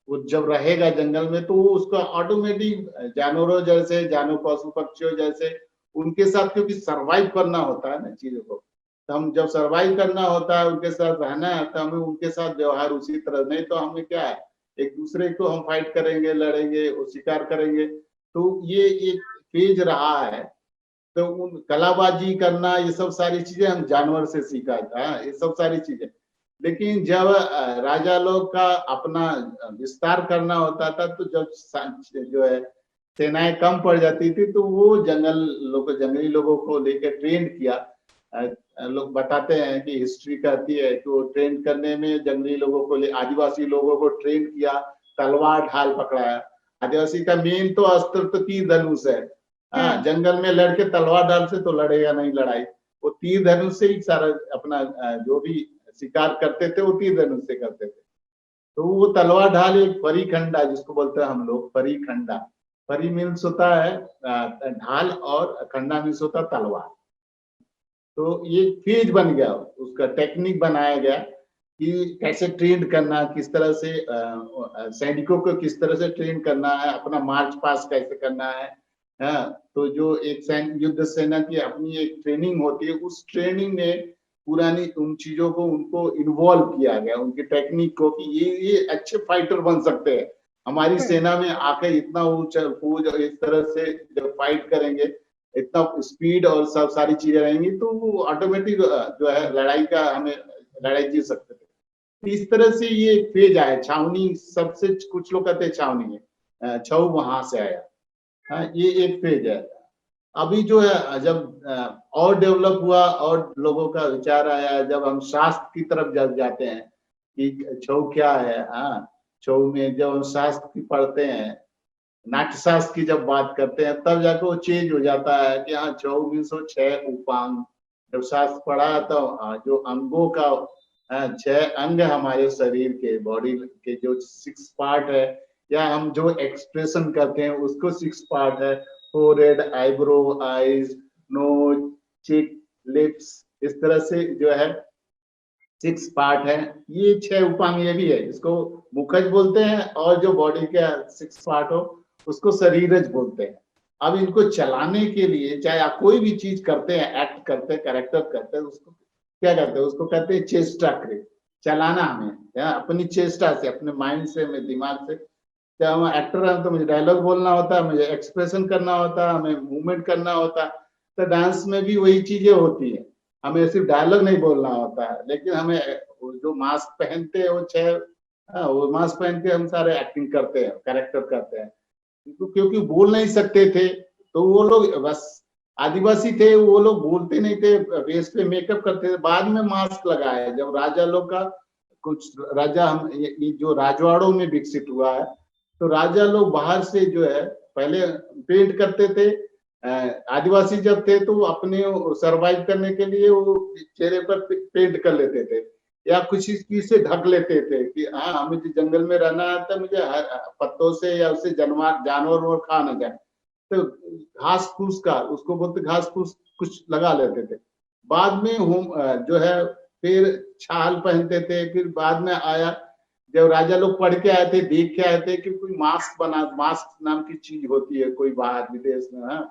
[SPEAKER 2] वो जब रहेगा जंगल में, तो वो उसका ऑटोमेटिक जानवरों जैसे, जानवर पशु पक्षियों जैसे उनके साथ, क्योंकि सरवाइव करना होता है ना चीजों को, तो हम जब सरवाइव करना होता है, उनके साथ रहना है, तो हमें उनके साथ व्यवहार उसी तरह, नहीं तो हमें क्या है, एक दूसरे को हम फाइट करेंगे, लड़ेंगे और शिकार करेंगे। तो ये एक फेज रहा है। तो उन कलाबाजी करना, ये सब सारी चीजें हम जानवर से सीखा था, ये सब सारी चीजें। लेकिन जब राजा लोग का अपना विस्तार करना होता था, तो जब जो है सेनाएं कम पड़ जाती थी, तो वो जंगली लोगों को लेकर ट्रेन किया। लोग बताते हैं कि हिस्ट्री कहती है कि वो ट्रेन करने में जंगली लोगों को आदिवासी लोगों को ट्रेन किया, तलवार ढाल पकड़ाया। आदिवासी का मेन तो अस्त्र तो तीर धनुष है। जंगल में लड़के तलवार ढाल से तो लड़ेगा नहीं लड़ाई, वो तीर धनुष से ही सारा अपना जो भी शिकार करते थे वो तीर धनुष से करते थे। तो वो तलवार ढाल एक परी खंडा जिसको बोलते हैं हम लोग, परी खंडा। परी मीन्स होता है ढाल और खंडा मीन्स होता है तलवार। तो ये फेज बन गया, उसका टेक्निक बनाया गया कि कैसे ट्रेन करना, किस तरह से सैनिकों को किस तरह से ट्रेन करना है, अपना मार्च पास कैसे करना है। तो जो एक युद्ध सेना की अपनी एक ट्रेनिंग होती है, उस ट्रेनिंग में पुरानी उन चीजों को उनको इन्वॉल्व किया गया, उनकी टेक्निक को, कि ये अच्छे फाइटर बन सकते हैं। हमारी सेना में आके इतना ऊंचा कूद इस तरह से जब फाइट करेंगे, इतना स्पीड और सब सारी चीजें रहेंगी, तो वो ऑटोमेटिक जो है लड़ाई का हमें लड़ाई जीत सकते थे। इस तरह से ये एक फेज आया। छावनी सबसे, कुछ लोग कहते हैं छावनी है, छऊ वहां से आया। ये एक फेज है। अभी जो है जब और डेवलप हुआ और लोगों का विचार आया, जब हम शास्त्र की तरफ जब जाते हैं कि छऊ क्या है, छऊ में जब हम शास्त्र की पढ़ते हैं, नाट्यशास्त्र की जब बात करते हैं, तब जाकर वो चेंज हो जाता है कि हाँ छऊ मीन्स 6 उपांग। जब शास्त्र पढ़ा तो जो अंगों का 6 अंग हमारे शरीर के, बॉडी के जो 6 पार्ट है, या हम जो एक्सप्रेशन करते हैं उसको 6 पार्ट है। फोरहेड, आईब्रो, आईज, नोज, चिक, लिप्स, इस तरह से जो है 6 पार्ट है। ये 6 उपांग ये भी है, इसको मुखज बोलते हैं, और जो बॉडी का 6 पार्ट हो उसको शरीरज बोलते हैं। अब इनको चलाने के लिए, चाहे आप कोई भी चीज करते हैं, एक्ट करते हैं, कैरेक्टर करते हैं, उसको क्या करते हैं, उसको कहते हैं चेष्टा क्रिया, चलाना हमें, अपनी चेष्टा से, अपने माइंड से, अपने दिमाग से। जब हम एक्टर हैं तो मुझे डायलॉग बोलना होता है, मुझे एक्सप्रेशन करना होता है, हमें मूवमेंट करना होता है। तो डांस में भी वही चीजें होती हैं, हमें सिर्फ डायलॉग नहीं बोलना होता है, लेकिन हमें जो मास्क पहनते हैं वो वो मास्क पहन के हम सारे एक्टिंग करते हैं, कैरेक्टर करते हैं। क्योंकि बोल नहीं सकते थे, तो वो लोग बस आदिवासी थे, वो लोग बोलते नहीं थे, फेस पे मेकअप करते थे। बाद में मास्क लगाए, जब राजा लोग का कुछ राजा, हम ये जो राजवाड़ों में विकसित हुआ है, तो राजा लोग बाहर से जो है पहले पेंट करते थे। आदिवासी जब थे तो वो अपने सरवाइव करने के लिए वो चेहरे पर पेंट कर लेते थे, या कुछ इस चीज से ढक लेते थे कि हाँ हमें जो जंगल में रहना है तो मुझे पत्तों से या उससे जानवर और खा ना जाए, तो घास फूस का, उसको बोलते घास फूस कुछ लगा लेते थे। बाद में हम जो है फिर छाल पहनते थे। फिर बाद में आया, जब राजा लोग पढ़ के आए थे, देख के आए थे कि कोई मास्क नाम की चीज होती है कोई बाहर विदेश में, हाँ,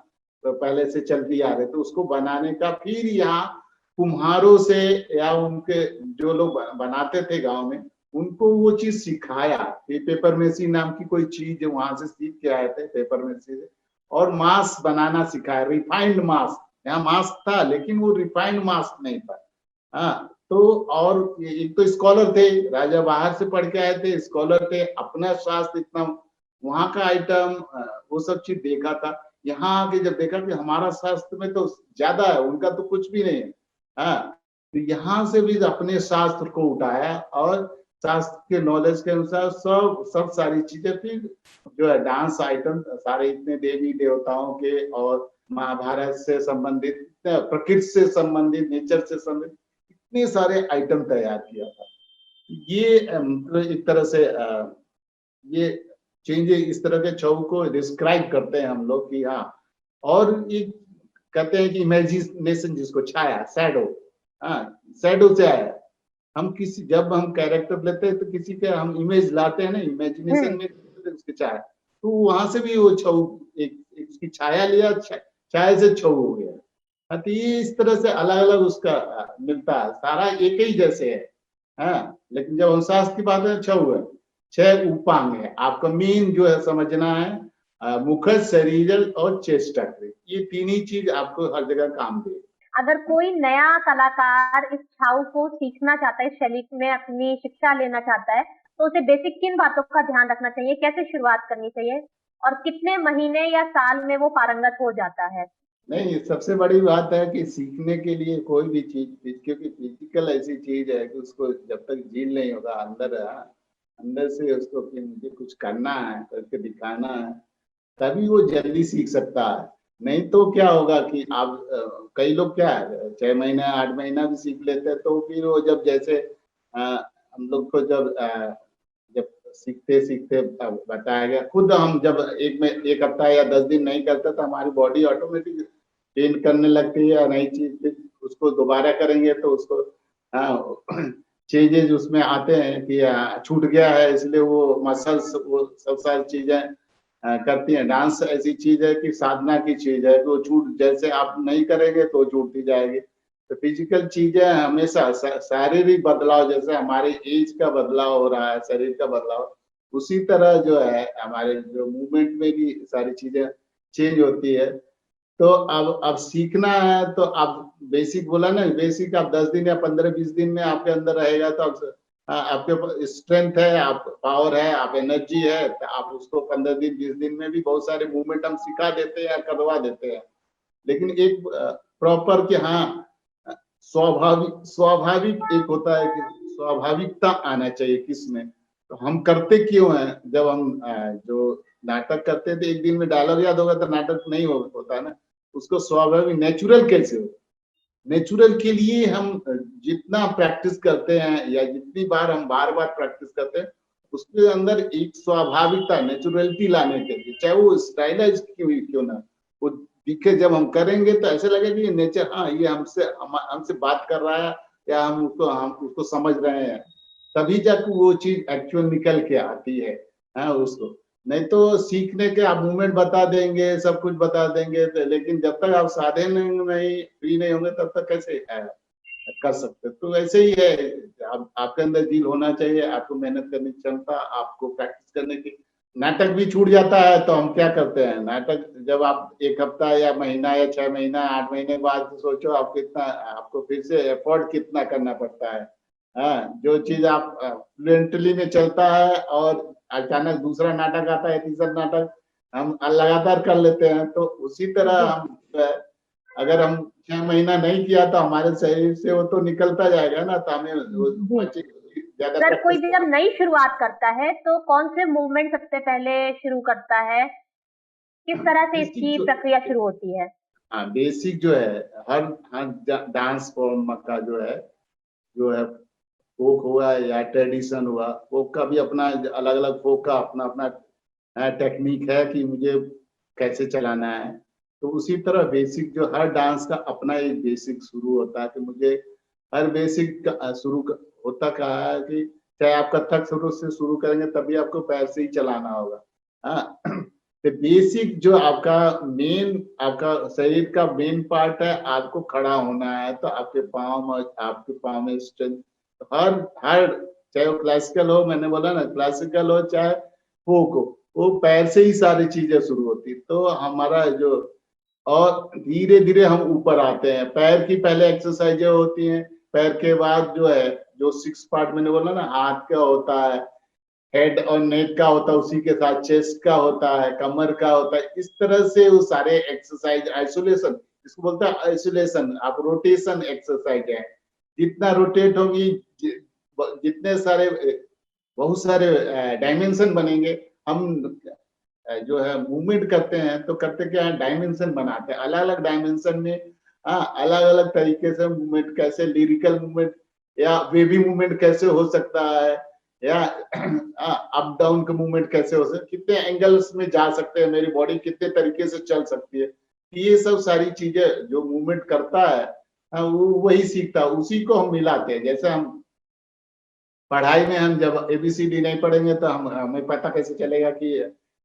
[SPEAKER 2] तो पहले से चलती आ रही, तो उसको बनाने का फिर यहाँ कुम्हारों से या उनके जो लोग बनाते थे गांव में, उनको वो चीज सिखाया। पेपर मेसी नाम की कोई चीज वहां से सीख के आए थे, पेपर मेसी से, और मास्क बनाना सिखाया, रिफाइंड मास्क। यहाँ मास्क था लेकिन वो रिफाइंड मास्क नहीं था। हाँ, तो और एक तो स्कॉलर थे, राजा बाहर से पढ़ के आए थे, स्कॉलर थे, अपना शास्त्र इतना, वहां का आइटम, वो सब चीज देखा था। यहाँ आके जब देखा कि हमारा शास्त्र में तो ज्यादा है, उनका तो कुछ भी नहीं है। हाँ, तो यहाँ से भी अपने शास्त्र को उठाया, और शास्त्र के नॉलेज के अनुसार सब सब सारी चीजें, फिर जो है डांस आइटम सारे इतने देवी देवताओं के, और महाभारत से संबंधित, प्रकृति से संबंधित, नेचर से संबंधित इतने सारे आइटम तैयार किया था। ये मतलब एक तरह से ये चेंज इस तरह के छऊ को डिस्क्राइब करते हैं हम लोग कि हाँ। और ये कहते हैं कि इमेजिनेशन, जिसको छाया, शैडो, हाँ, शैडो से आया। हम किसी, जब हम कैरेक्टर लेते हैं तो किसी के हम इमेज लाते हैं ना, इमेजिनेशन में उसकी छाया, तो वहां से भी वो छऊ, एक उसकी छाया लिया, छाया से छऊ हो गया। तो ये इस तरह से अलग अलग उसका मिलता है, सारा एक ही जैसे है। हाँ, लेकिन जब हम शास्त्र की बात है, छऊ है, छह उपांग है, आपका मेन जो है समझना है, मुखर, शरीर और चेष्टा क्रिया, ये तीन ही चीज आपको हर जगह काम दे।
[SPEAKER 1] अगर कोई नया कलाकार इस छाऊ को सीखना चाहता है, इस शैली में अपनी शिक्षा लेना चाहता है, तो उसे बेसिक किन बातों का ध्यान रखना चाहिए, कैसे शुरुआत करनी चाहिए, और कितने महीने या साल में वो पारंगत हो जाता है?
[SPEAKER 2] नहीं, सबसे बड़ी बात है कि सीखने के लिए कोई भी चीज, क्योंकि फिजिकल ऐसी चीज है कि उसको जब तक झील नहीं होगा अंदर, अंदर से उसको कि मुझे कुछ करना है, करके दिखाना है, तभी वो जल्दी सीख सकता है। नहीं तो क्या होगा कि आप कई लोग क्या है 6 महीना 8 महीना भी सीख लेते हैं, तो फिर वो जब जैसे हम लोग को जब सीखते सीखते बताया गया, खुद हम जब एक हफ्ता या 10 दिन नहीं करते तो हमारी बॉडी ऑटोमेटिक पेन करने लगती है, या नई चीज, फिर उसको दोबारा करेंगे तो उसको चेंजेस उसमें आते हैं कि छूट गया है, इसलिए वो मसल्स, वो सब सारी चीजें करती हैं। डांस ऐसी चीज है कि साधना की चीज है, तो छूट, जैसे आप नहीं करेंगे तो छूटती जाएगी। तो फिजिकल चीजें हमेशा, शारीरिक बदलाव, जैसे हमारे एज का बदलाव हो रहा है, शरीर का बदलाव, उसी तरह जो है हमारे जो मूवमेंट में भी सारी चीजें चेंज होती है। तो अब सीखना है तो आप बेसिक बोला ना, बेसिक आप 10 दिन या 15-20 दिन में आपके अंदर रहेगा, तो आपके स्ट्रेंथ है, आप पावर है, आप एनर्जी है, तो आप उसको 15 दिन 20 दिन में भी बहुत सारे मूवमेंट हम सिखा देते हैं, करवा देते हैं। लेकिन एक प्रॉपर कि हाँ, स्वाभाविक स्वाभाविक एक होता है कि स्वाभाविकता आना चाहिए किसमें, तो हम करते क्यों हैं। जब हम जो नाटक करते थे, एक दिन में डायलॉग याद होगा तो नाटक नहीं होता ना, उसको स्वाभाविक, नेचुरल कैसे हो। नेचुरल के लिए हम जितना प्रैक्टिस करते हैं, या जितनी बार हम बार बार प्रैक्टिस करते हैं, उसके अंदर एक स्वाभाविकता, नेचुरलिटी लाने के लिए, चाहे वो स्टाइलाइज क्यों ना वो दिखे, जब हम करेंगे तो ऐसे लगेगा कि नेचर, हाँ ये हमसे बात कर रहा है, या हम उसको समझ रहे हैं, तभी जाकर वो चीज एक्चुअल निकल के आती है। हाँ, उसको नहीं तो सीखने के आप मूवमेंट बता देंगे, सब कुछ बता देंगे, तो लेकिन जब तक आप साधे नहीं फ्री नहीं होंगे तब तक कैसे कर सकते। तो वैसे ही है, आपके अंदर दिल होना चाहिए, आपको मेहनत करने की क्षमता, आपको प्रैक्टिस करने की। नाटक भी छूट जाता है तो हम क्या करते हैं, नाटक जब आप 1 हफ्ता या महीना या 6 महीना 8 महीने बाद सोचो आप कितना, आपको फिर से एफर्ट कितना करना पड़ता है। हाँ, जो चीज आप फ्लुएंटली में चलता है और अचानक दूसरा नाटक आता है, तीसरा नाटक हम लगातार कर लेते हैं, तो उसी तरह
[SPEAKER 1] जी
[SPEAKER 2] हम अगर हम 6 महीना नहीं किया तो हमारे शरीर से वो तो निकलता जाएगा ना, तो हमें
[SPEAKER 1] जी।
[SPEAKER 2] ज्यादा
[SPEAKER 1] सर कोई
[SPEAKER 2] प्रैक्टिस
[SPEAKER 1] भी जब
[SPEAKER 2] करना।
[SPEAKER 1] नई शुरुआत करता है तो कौन से मूवमेंट सबसे पहले शुरू करता है, किस तरह से
[SPEAKER 2] बेसिक
[SPEAKER 1] इसकी
[SPEAKER 2] जो
[SPEAKER 1] प्रक्रिया शुरू होती है?
[SPEAKER 2] हाँ, बेसिक जो है, हर हर डांस फॉर्म का जो है फोक हुआ या ट्रेडिशन हुआ, फोक का भी अपना अलग अलग, फोक का अपना अपना टेक्निक है कि मुझे कैसे चलाना है। तो उसी तरह बेसिक जो हर डांस का अपना एक बेसिक शुरू होता है, कि मुझे हर बेसिक शुरू होता कहा है कि चाहे आप कथक शुरू से शुरू करेंगे तभी आपको पैर से ही चलाना होगा। हाँ, तो बेसिक जो आपका मेन, आपका शरीर का मेन पार्ट है, आपको खड़ा होना है तो आपके पाँव में स्ट्रेंथ, हर हर चाहे वो क्लासिकल हो, मैंने बोला ना क्लासिकल हो चाहे फोक हो, वो पैर से ही सारी चीजें शुरू होती। तो हमारा जो, और धीरे धीरे हम ऊपर आते हैं, पैर की पहले एक्सरसाइजें होती हैं, पैर के बाद जो है, जो 6 पार्ट मैंने बोला ना, हाथ का होता है, हेड और नेक का होता है, उसी के साथ चेस्ट का होता है, कमर का होता है, इस तरह से वो सारे एक्सरसाइज, आइसोलेशन इसको बोलते हैं, आइसोलेशन आप रोटेशन एक्सरसाइज है। जितना रोटेट होगी, जितने सारे, बहुत सारे डायमेंशन बनेंगे। हम जो है मूवमेंट करते हैं तो करते क्या है, डायमेंशन बनाते हैं, अलग अलग डायमेंशन में। हाँ, अलग अलग तरीके से मूवमेंट, कैसे लिरिकल मूवमेंट या वेवी मूवमेंट कैसे हो सकता है, या अप डाउन का मूवमेंट कैसे हो सकता है, कितने एंगल्स में जा सकते हैं, मेरी बॉडी कितने तरीके से चल सकती है, ये सब सारी चीजें जो मूवमेंट करता है, हाँ, वो वही सीखता है, उसी को हम मिलाते हैं। जैसे हम पढ़ाई में, हम जब एबीसीडी नहीं पढ़ेंगे तो हम हमें पता कैसे चलेगा कि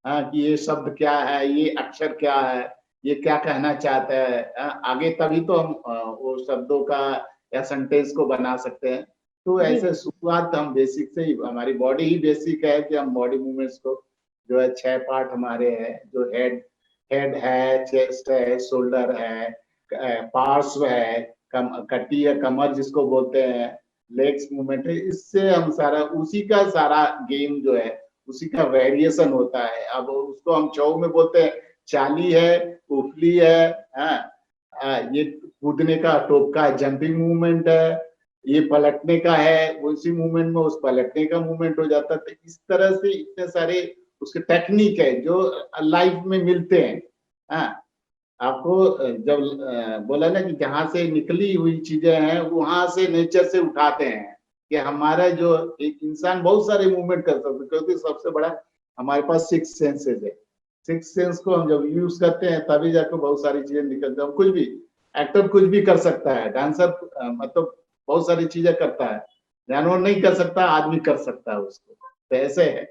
[SPEAKER 2] हाँ, कि ये शब्द क्या है, ये अक्षर क्या है, ये क्या कहना चाहता है, आगे तभी तो हम वो शब्दों का या सेंटेंस को बना सकते हैं। तो
[SPEAKER 1] जी
[SPEAKER 2] ऐसे शुरुआत हम बेसिक से ही, हमारी बॉडी ही बेसिक है कि हम बॉडी मूवमेंट्स को, जो है 6 पार्ट हमारे हैं, जो हेड हेड है, चेस्ट है, शोल्डर है, पार्श्व है, कटी है, कमर जिसको बोलते हैं, लेग्स मूवमेंट है, इससे हम सारा, उसी का सारा गेम जो है, उसी का वेरिएशन होता है। अब उसको हम छऊ में बोलते हैं, चाली है, उफली है, ये कूदने का, टोप का जंपिंग मूवमेंट है, ये पलटने का है, उसी मूवमेंट में उस पलटने का मूवमेंट हो जाता है। तो इस तरह से इतने सारे उसके टेक्निक है जो लाइफ में मिलते हैं। हाँ, आपको जब बोला ना कि जहां से निकली हुई चीजें हैं वहां से नेचर से उठाते हैं, कि हमारा जो एक इंसान बहुत सारे मूवमेंट कर सकते, क्योंकि सबसे बड़ा हमारे पास 6 सेंसेस है। 6 सेंस को हम जब यूज करते हैं तभी जाकर बहुत सारी चीजें निकलती हैं। कुछ भी, एक्टर कुछ भी कर सकता है, डांसर मतलब बहुत सारी चीजें करता है, जानवर नहीं कर सकता, आदमी कर सकता है उसको, तो ऐसे है।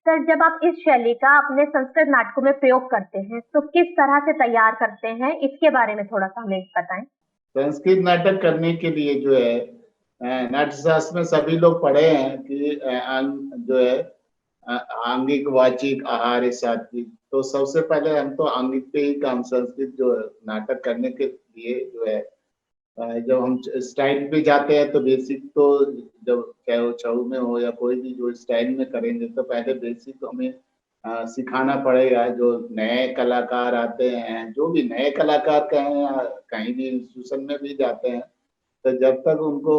[SPEAKER 1] सर, जब आप इस शैली का अपने संस्कृत नाटकों में प्रयोग करते हैं तो किस तरह से तैयार करते हैं, इसके बारे में थोड़ा सा हमें बताएं।
[SPEAKER 2] संस्कृत नाटक करने के लिए जो है, नाट्य शास्त्र में सभी लोग पढ़े हैं कि जो है आंगिक वाचिक आहार सात्विक। तो सबसे पहले हम तो आंगिक पे ही काम, संस्कृत जो है नाटक करने के लिए जो है, जब हम स्टाइल पे जाते हैं तो बेसिक तो, जब चाहे वो छऊ में हो या कोई भी जो स्टाइल में करेंगे तो पहले बेसिक हमें सिखाना पड़ेगा। जो नए कलाकार आते हैं, जो भी नए कलाकार कहें या कहीं भी इंस्टीट्यूशन में भी जाते हैं, तो जब तक उनको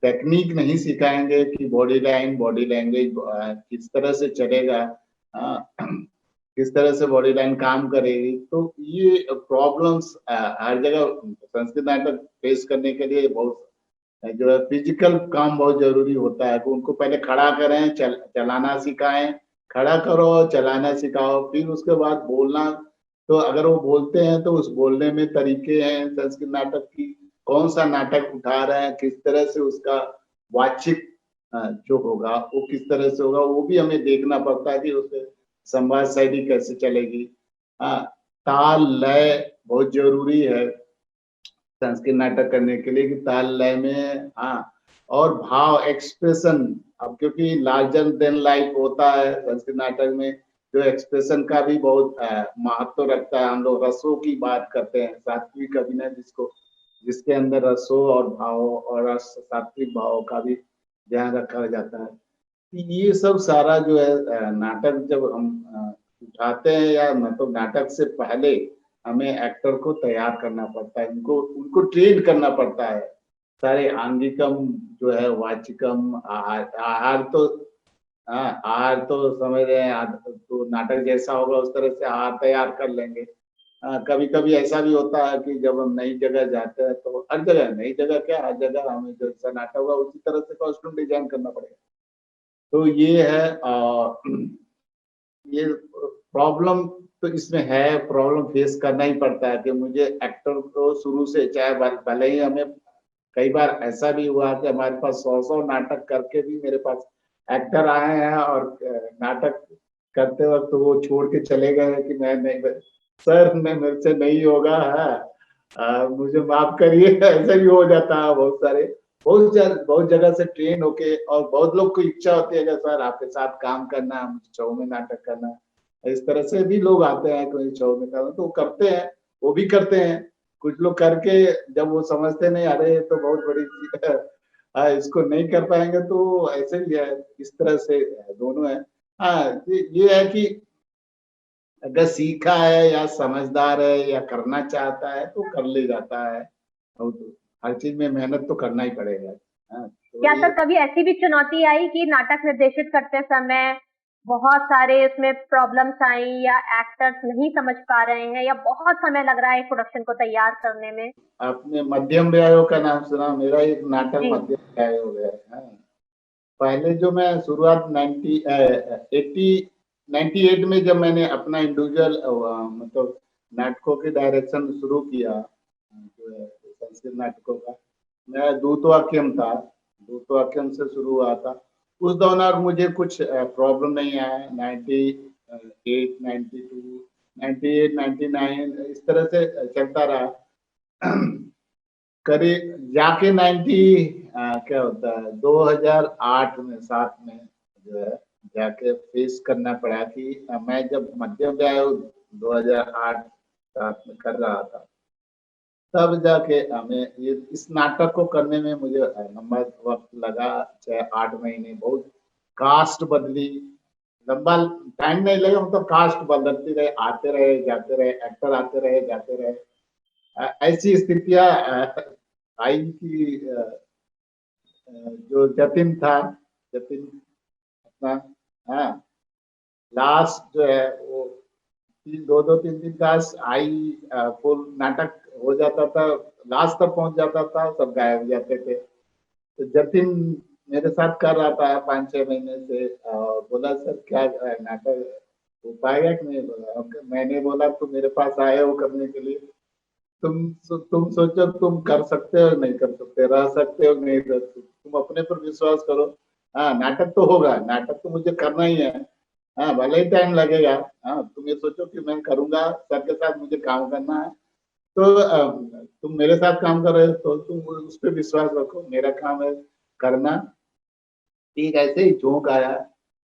[SPEAKER 2] टेक्निक नहीं सिखाएंगे कि बॉडी लाइन, बॉडी लैंग्वेज किस तरह से चलेगा, किस तरह से बॉडी लाइन काम करेगी, तो ये प्रॉब्लम्स हर जगह संस्कृत नाटक फेस करने के लिए बहुत जो है फिजिकल काम बहुत जरूरी होता है। कि उनको पहले खड़ा करें, चलाना सिखाएं, खड़ा करो, चलाना सिखाओ, फिर उसके बाद बोलना। तो अगर वो बोलते हैं तो उस बोलने में तरीके हैं संस्कृत नाटक की, कौन सा नाटक उठा रहे हैं, किस तरह से उसका वाचिक जो होगा वो किस तरह से होगा, वो भी हमें देखना पड़ता है कि उसे संवाद शैली कैसे चलेगी। हाँ, ताल लय बहुत जरूरी है संस्कृत नाटक करने के लिए कि ताल लय में, हाँ, और भाव एक्सप्रेशन। अब क्योंकि लार्जर देन लाइफ होता है संस्कृत नाटक में, जो एक्सप्रेशन का भी बहुत महत्व रखता है। हम लोग रसों की बात करते हैं, सात्विक अभिनय जिसको, जिसके अंदर रसों और भाव और रस सात्विक भाव का भी ध्यान रखा जाता है। ये सब सारा जो है नाटक जब हम उठाते हैं, या मतलब नाटक से पहले हमें एक्टर को तैयार करना पड़ता है, उनको उनको ट्रेन करना पड़ता है। सारे आंगिकम जो है, वाचिकम, आहार, आहार तो, हाँ, आहार तो समझ रहे हैं, तो नाटक जैसा होगा उस तरह से आहार तैयार कर लेंगे। कभी कभी ऐसा भी होता है कि जब हम नई जगह जाते हैं, तो हर जगह, नई जगह क्या, हर जगह हमें जैसा नाटक होगा उसी तरह से कॉस्ट्यूम डिजाइन करना पड़ेगा। तो ये है ये प्रॉब्लम तो इसमें है, प्रॉब्लम फेस करना ही पड़ता है कि मुझे एक्टर को शुरू से, चाहे भले ही हमें, कई बार ऐसा भी हुआ कि हमारे पास 100 नाटक करके भी मेरे पास एक्टर आए हैं और नाटक करते वक्त वो छोड़ के चले गए हैं कि मैं नहीं, सर मैं, मेरे से नहीं होगा, है मुझे माफ करिए। ऐसा भी हो जाता है बहुत सारे, बहुत जगह से ट्रेन होके, और बहुत लोग को इच्छा होती है कि सर आपके साथ काम करना, मुझे शो में नाटक करना। इस तरह से भी लोग आते हैं कोई शो में करना, तो वो करते हैं, वो भी करते हैं। कुछ लोग करके जब वो समझते नहीं, अरे तो बहुत बड़ी चीज है, इसको नहीं कर पाएंगे, तो ऐसे भी है। इस तरह से दोनों है। हाँ, ये है कि अगर सीखा है या समझदार है या करना चाहता है तो कर ले जाता है। और हर चीज में मेहनत तो करना ही पड़ेगा। हाँ, तो
[SPEAKER 1] क्या
[SPEAKER 2] ये
[SPEAKER 1] सर कभी ऐसी भी चुनौती आई कि नाटक निर्देशित करते समय बहुत सारे उसमें प्रॉब्लम्स आई, या एक्टर्स नहीं समझ पा रहे हैं, या बहुत समय लग रहा है प्रोडक्शन को तैयार करने में?
[SPEAKER 2] आपने मध्यम व्यायोग का नाम सुना? मेरा एक नाटक
[SPEAKER 1] जी।
[SPEAKER 2] मध्यम व्यायोग है। हाँ। पहले जो मैं शुरुआत 98 में जब मैंने अपना इंडिविजुअल मतलब नाटकों के डायरेक्शन शुरू किया, जो है संस्कृत नाटकों का, मैं दूतवाक्यम था, दूतवाक्यम से शुरू हुआ था। उस दौरान मुझे कुछ प्रॉब्लम नहीं आया। 98, 92, 98, 99 इस तरह से चलता रहा। करीब जाके 90 क्या होता है 2008 में, 7 में जो है जाके फेस करना पड़ा कि मैं जब मध्यम व्यायोग 2008 7 में कर रहा था, तब जाके हमें ये इस नाटक को करने में मुझे लंबा वक्त लगा, 6-8 महीने। बहुत कास्ट बदली, लंबा टाइम नहीं लगा, मतलब कास्ट बदलती रहे, आते रहे जाते रहे, एक्टर आते रहे जाते रहे। ऐसी स्थितियां आई कि जो जतिन था, जतिन अपना, हाँ, लास्ट जो है वो 2-2 3 दिन क्लास आई, फुल नाटक हो जाता था, लास्ट तक पहुंच जाता था, सब गायब हो जाते थे। तो जतिन मेरे साथ कर रहा था 5-6 महीने से, बोला सर क्या नाटक हो पाएगा कि नहीं? बोला, मैंने बोला तुम मेरे पास आए हो करने के लिए, तुम सोचो तुम कर सकते हो नहीं कर सकते, रह सकते हो नहीं रह सकते, तुम अपने पर विश्वास करो। हाँ, नाटक तो होगा, नाटक तो मुझे करना ही है। हाँ, भले ही टाइम लगेगा। हाँ, तुम ये सोचो कि मैं करूंगा, सर के साथ मुझे काम करना है, तो तुम मेरे साथ काम कर रहे हो तो तुम उस पर विश्वास रखो, मेरा काम है करना। ठीक, ऐसे ही झोंक आया,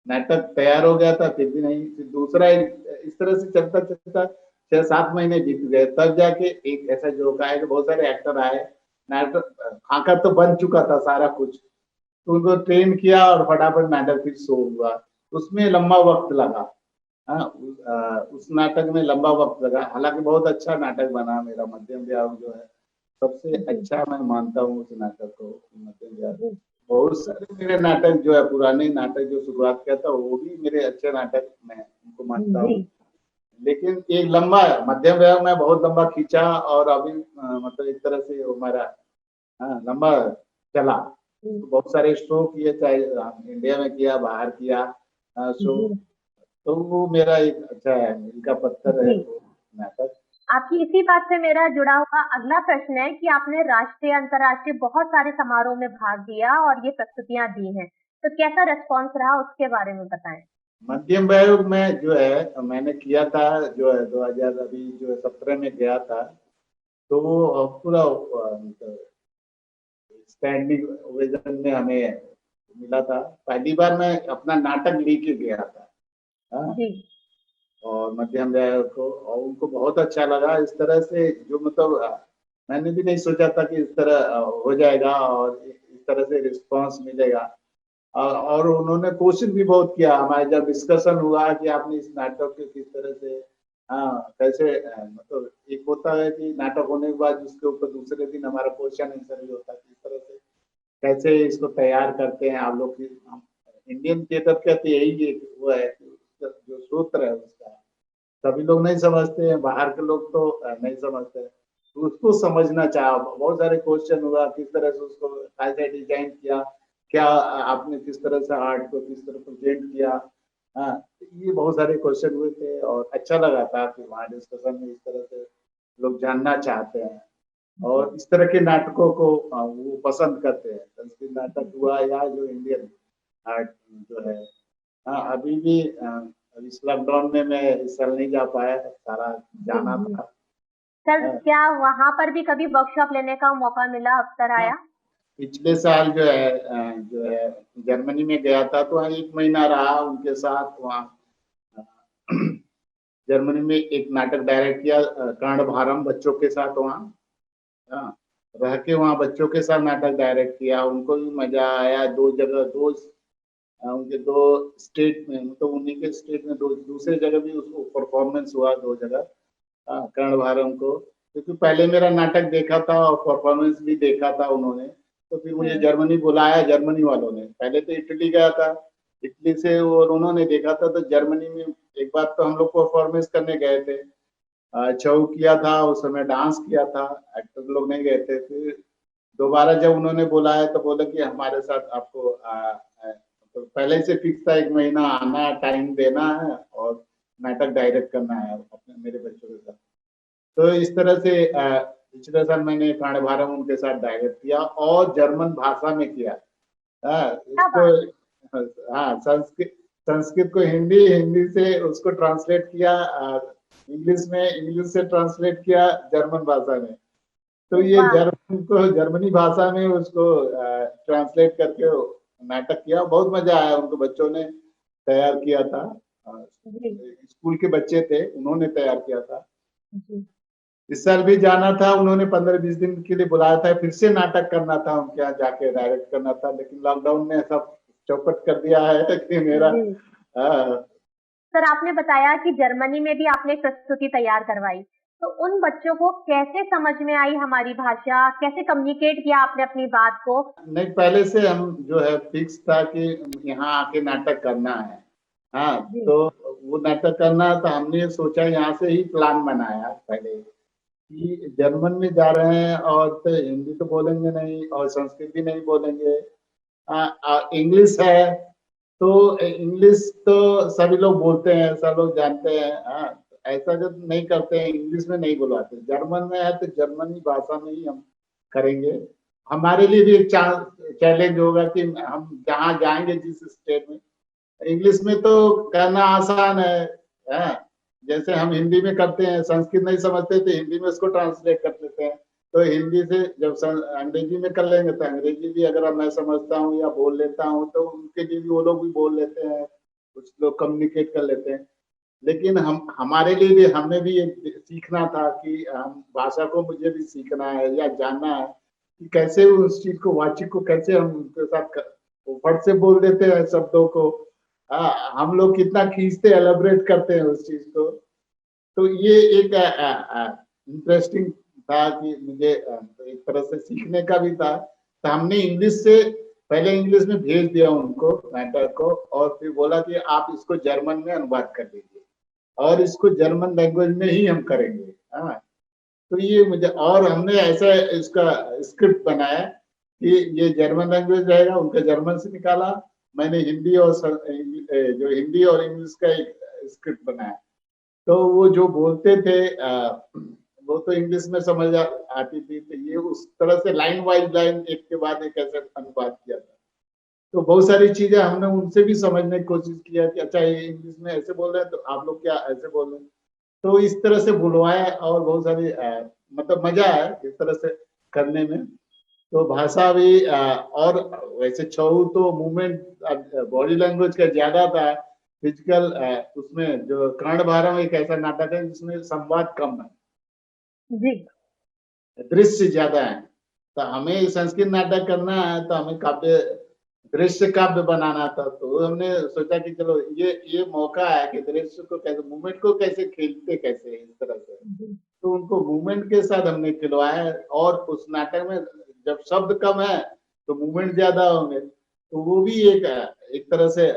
[SPEAKER 2] नाटक तैयार हो गया था, फिर भी नहीं, फिर दूसरा इस तरह से चलता चलता 6-7 महीने बीत गए, तब जाके एक ऐसा झोंक आया कि बहुत सारे एक्टर आए। नाटक खाका तो बन चुका था सारा कुछ, तो उनको ट्रेन किया और फटाफट नाटक फिर शो हुआ। उसमें लंबा वक्त लगा। हाँ, उस नाटक में लंबा वक्त लगा, हालांकि बहुत अच्छा नाटक बना मेरा मध्यम व्यायोग जो है, सबसे
[SPEAKER 1] जी।
[SPEAKER 2] अच्छा मैं मानता हूँ उस नाटक को, मध्यम व्यायोग।
[SPEAKER 1] जी।
[SPEAKER 2] बहुत सारे मेरे नाटक जो है, पुराने नाटक जो शुरुआत किया था, वो भी मेरे अच्छे नाटक मैं उनको मानता
[SPEAKER 1] जी।
[SPEAKER 2] हूँ। लेकिन एक लंबा मध्यम व्यायोग में बहुत लंबा खींचा, और अभी मतलब एक तरह से वो हमारा, हाँ, लंबा चला। तो बहुत सारे शो किए, चाहे इंडिया में किया, बाहर किया शो।
[SPEAKER 1] जी।
[SPEAKER 2] तो वो मेरा एक अच्छा है, मील का पत्थर है
[SPEAKER 1] जी।
[SPEAKER 2] वो नाटक।
[SPEAKER 1] आपकी इसी बात से मेरा जुड़ा हुआ अगला प्रश्न है कि आपने राष्ट्रीय अंतर्राष्ट्रीय बहुत सारे समारोह में भाग लिया और ये प्रस्तुतियां दी हैं, तो कैसा रिस्पॉन्स रहा उसके बारे में बताएं।
[SPEAKER 2] मध्यम वयोग में जो है मैंने किया था, जो है 2000 अभी जो है 17 में गया था, तो वो पूरा स्टैंडिंग ओवेशन में हमें मिला था। पहली बार मैं अपना नाटक लेके गया था। हाँ,
[SPEAKER 1] जी।
[SPEAKER 2] और मध्यम वयोग को, और उनको बहुत अच्छा लगा इस तरह से, जो मतलब मैंने भी नहीं सोचा था कि इस तरह हो जाएगा और इस तरह से रिस्पांस मिलेगा। और उन्होंने कोशिश भी बहुत किया। हमारे जब डिस्कशन हुआ कि आपने इस नाटक के किस तरह से, हाँ, कैसे मतलब एक होता है कि नाटक होने के बाद उसके ऊपर दूसरे दिन हमारा क्वेश्चन आंसर भी होता है, किस तरह से कैसे इसको तैयार करते हैं आप लोग। इंडियन थिएटर का तो यही एक वो है कि जो सूत्र है उसका सभी लोग नहीं समझते हैं, बाहर के लोग तो नहीं समझते हैं। तो उसको समझना चाहा, बहुत सारे क्वेश्चन हुआ, किस तरह से उसको कैसे डिजाइन किया, क्या आपने किस तरह से आर्ट को किस तरह प्रेजेंट किया। हाँ, ये बहुत सारे क्वेश्चन हुए थे और अच्छा लगा था कि वहाँ डिस्कशन में इस तरह से लोग जानना चाहते हैं और इस तरह के नाटकों को वो पसंद करते हैं। संस्कृत नाटक हुआ या जो इंडियन आर्ट जो है। हाँ, अभी भी इस लॉकडाउन में मैं इस साल नहीं जा पाया, सारा जाना
[SPEAKER 1] जी।
[SPEAKER 2] था।
[SPEAKER 1] सर,
[SPEAKER 2] हाँ,
[SPEAKER 1] क्या वहां पर भी कभी वर्कशॉप लेने का मौका मिला, अवसर
[SPEAKER 2] हाँ,
[SPEAKER 1] आया?
[SPEAKER 2] पिछले साल जो है जर्मनी में गया था, तो वहाँ 1 महीना रहा उनके साथ। वहाँ अ, जर्मनी में एक नाटक डायरेक्ट किया, कर्णभारम, बच्चों के साथ वहाँ। हाँ, रह के वहाँ बच्चों के साथ नाटक डायरेक्ट किया, उनको भी मजा आया। दो जगह, उनके 2 स्टेट में, मतलब उन्हीं के स्टेट में दो दूसरे जगह भी उसको परफॉर्मेंस हुआ, 2 जगह। हाँ, कर्णभारम को, क्योंकि पहले मेरा नाटक देखा था और परफॉर्मेंस भी देखा था उन्होंने, तो फिर मुझे जर्मनी बुलाया जर्मनी वालों ने। पहले तो इटली गया था, इटली से और उन्होंने देखा था, तो जर्मनी में एक बार तो हम लोग परफॉर्मेंस करने गए थे। छऊ किया था, उस समय डांस किया था, एक्टर लोग नहीं गए थे। फिर दोबारा जब उन्होंने बुलाया तो बोला कि हमारे साथ आपको तो पहले से फिक्स था, 1 महीना आना, टाइम देना है और नाटक डायरेक्ट करना है अपने मेरे बच्चों के साथ। तो इस तरह से पिछले साल मैंने कर्णभारम उनके साथ डायरेक्ट किया और जर्मन भाषा में किया।
[SPEAKER 1] क्या
[SPEAKER 2] इसको,
[SPEAKER 1] बात है।
[SPEAKER 2] हाँ, संस्कृत संस्कृत को हिंदी, हिंदी से उसको ट्रांसलेट किया इंग्लिश में, इंग्लिश से ट्रांसलेट किया जर्मन भाषा में। तो ये
[SPEAKER 1] वाह।
[SPEAKER 2] जर्मन को जर्मनी भाषा में उसको ट्रांसलेट करके नाटक किया। बहुत मजा आया, उनको बच्चों ने तैयार किया था।
[SPEAKER 1] जी।
[SPEAKER 2] स्कूल के बच्चे थे, उन्होंने तैयार किया था।
[SPEAKER 1] जी।
[SPEAKER 2] इस साल भी जाना था, उन्होंने 15-20 दिन के लिए बुलाया था, फिर से नाटक करना था उनके यहाँ जाके डायरेक्ट करना था, लेकिन लॉकडाउन ने सब चौपट कर दिया है कि मेरा।
[SPEAKER 1] जी।
[SPEAKER 2] हाँ,
[SPEAKER 1] सर, आपने बताया कि जर्मनी में भी आपने एक प्रस्तुति तैयार करवाई, तो उन बच्चों को कैसे समझ में आई हमारी भाषा, कैसे कम्युनिकेट किया आपने अपनी बात को?
[SPEAKER 2] नहीं, पहले से हम जो है फिक्स था कि यहाँ आके नाटक करना है। हाँ,
[SPEAKER 1] जी।
[SPEAKER 2] तो वो नाटक करना है, तो हमने सोचा, यहाँ से ही प्लान बनाया पहले कि जर्मन में जा रहे हैं और तो हिंदी तो बोलेंगे नहीं और संस्कृत भी नहीं बोलेंगे। इंग्लिश है, तो इंग्लिश तो सभी लोग बोलते हैं, सब लोग जानते हैं। हाँ, ऐसा जब नहीं करते हैं, इंग्लिश में नहीं बुलवाते। जर्मन में है तो जर्मनी भाषा में ही हम करेंगे। हमारे लिए भी एक चैलेंज होगा कि हम जहाँ जाएंगे जिस स्टेट में, इंग्लिश में तो कहना आसान है। जैसे हम हिंदी में करते हैं, संस्कृत नहीं समझते तो हिंदी में उसको ट्रांसलेट कर देते हैं। तो हिंदी से जब अंग्रेजी में कर लेंगे तो अंग्रेजी भी अगर मैं समझता हूँ या बोल लेता हूँ तो उनके लिए भी वो लोग भी बोल लेते हैं, कुछ लोग कम्युनिकेट कर लेते हैं। लेकिन हम हमारे लिए भी, हमें भी ये सीखना था कि हम भाषा को मुझे भी सीखना है या जानना है कि कैसे उस चीज को, वाचिक को कैसे हम उनके साथ फट से बोल देते हैं शब्दों को। हम लोग कितना खींचते, एलेबरेट करते हैं उस चीज को। तो ये एक इंटरेस्टिंग था कि मुझे तो एक तरह से सीखने का भी था। तो हमने इंग्लिश से पहले इंग्लिश में भेज दिया उनको नाटक को, और फिर बोला कि आप इसको जर्मन में अनुवाद कर दीजिए और इसको जर्मन लैंग्वेज में ही हम करेंगे। हाँ, तो ये मुझे, और हमने ऐसा इसका स्क्रिप्ट बनाया कि ये जर्मन लैंग्वेज रहेगा, उनका जर्मन से निकाला। मैंने हिंदी और जो हिंदी और इंग्लिश का एक स्क्रिप्ट बनाया। तो वो जो बोलते थे वो तो इंग्लिश में समझ आती थी, तो ये उस तरह से लाइन वाइज लाइन एक के बाद एक ऐसे अनुवाद किया था। तो बहुत सारी चीजें हमने उनसे भी समझने की कोशिश किया कि अच्छा ये इंग्लिश में ऐसे बोल रहे हैं तो आप लोग क्या ऐसे बोल रहे हैं। तो इस तरह से बुलवाया और बहुत सारी मतलब मजा आया इस तरह से करने में। तो भाषा भी और वैसे छऊ तो मूवमेंट बॉडी लैंग्वेज का ज्यादा था, फिजिकल उसमें जो कर्ण भारम एक ऐसा नाटक है जिसमें संवाद कम है,
[SPEAKER 1] जी
[SPEAKER 2] दृश्य ज्यादा है। तो हमें संस्कृत नाटक करना है तो हमें काव्य दृश्य काव्य बनाना था, तो हमने सोचा कि चलो ये मौका है कि दृश्य को कैसे मूवमेंट को कैसे खेलते कैसे इस तरह से।
[SPEAKER 1] जी
[SPEAKER 2] तो उनको मूवमेंट के साथ हमने खिलवाया और उस नाटक में जब शब्द कम है तो मूवमेंट ज्यादा होंगे, तो वो भी एक तरह से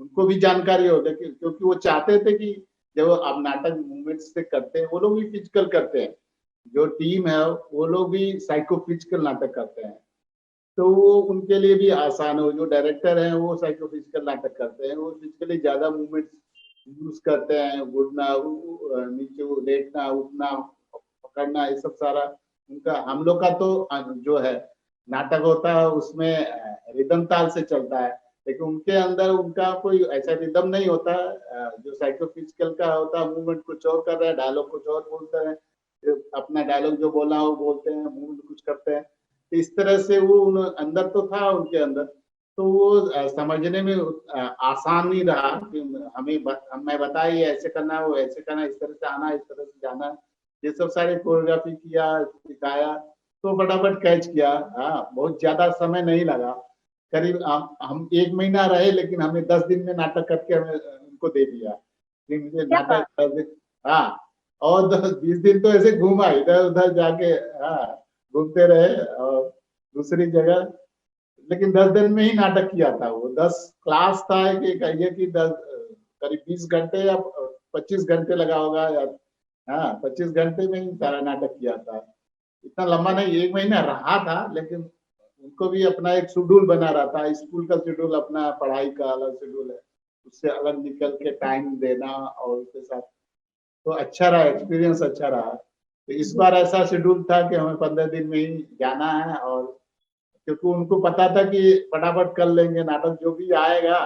[SPEAKER 2] उनको भी जानकारी हो गई क्योंकि वो चाहते थे कि जब आप नाटक मूवमेंट से करते हैं वो लोग भी फिजिकल करते हैं, जो टीम है वो लोग भी साइको फिजिकल नाटक करते हैं, तो वो उनके लिए भी आसान हो। जो डायरेक्टर हैं वो साइको फिजिकल नाटक करते हैं, वो फिजिकली ज्यादा मूवमेंट यूज करते हैं, उड़ना नीचे लेटना उठना पकड़ना ये सब सारा उनका। हम लोग का तो जो है नाटक होता है उसमें रिदम ताल से चलता है, लेकिन उनके अंदर उनका कोई ऐसा रिदम नहीं होता। जो साइको फिजिकल का होता है मूवमेंट कुछ और कर रहे हैं, डायलॉग कुछ और बोलते हैं, अपना डायलॉग जो बोला है वो बोलते हैं, मूवमेंट कुछ करते हैं। तो इस तरह से वो अंदर तो था उनके अंदर, तो वो समझने में आसान नहीं रहा कि मैं बताइए ऐसे करना है वो ऐसे करना है, इस तरह से आना इस तरह से जाना है। ये सब सारे कोरियोग्राफी किया सिखाया तो फटाफट कैच किया। हाँ बहुत ज्यादा समय नहीं लगा, करीब हम 1 महीना रहे लेकिन हमें 10 दिन में नाटक करके हमें उनको दे दिया कि मुझे
[SPEAKER 1] क्या
[SPEAKER 2] नाटक
[SPEAKER 1] बात।
[SPEAKER 2] 10 दिन। हाँ और 10-20 दिन तो ऐसे घूमा इधर उधर जाके, हाँ घूमते रहे और दूसरी जगह, लेकिन 10 दिन में ही नाटक किया था। वो 10 क्लास था कि कहिए कि 10 करीब 20 घंटे या 25 घंटे लगा होगा या हाँ 25 घंटे में ही सारा नाटक किया था। इतना लंबा नहीं, 1 महीना रहा था, लेकिन उनको भी अपना एक शेड्यूल बना रहा था, स्कूल का शेड्यूल अपना, पढ़ाई का अलग शेड्यूल है, उससे अलग निकल के टाइम देना और उसके साथ तो अच्छा रहा, एक्सपीरियंस अच्छा रहा। तो इस
[SPEAKER 1] जी
[SPEAKER 2] बार ऐसा शेड्यूल था कि हमें 15 दिन में ही जाना है, और क्योंकि उनको पता था कि फटाफट कर लेंगे नाटक जो भी आएगा,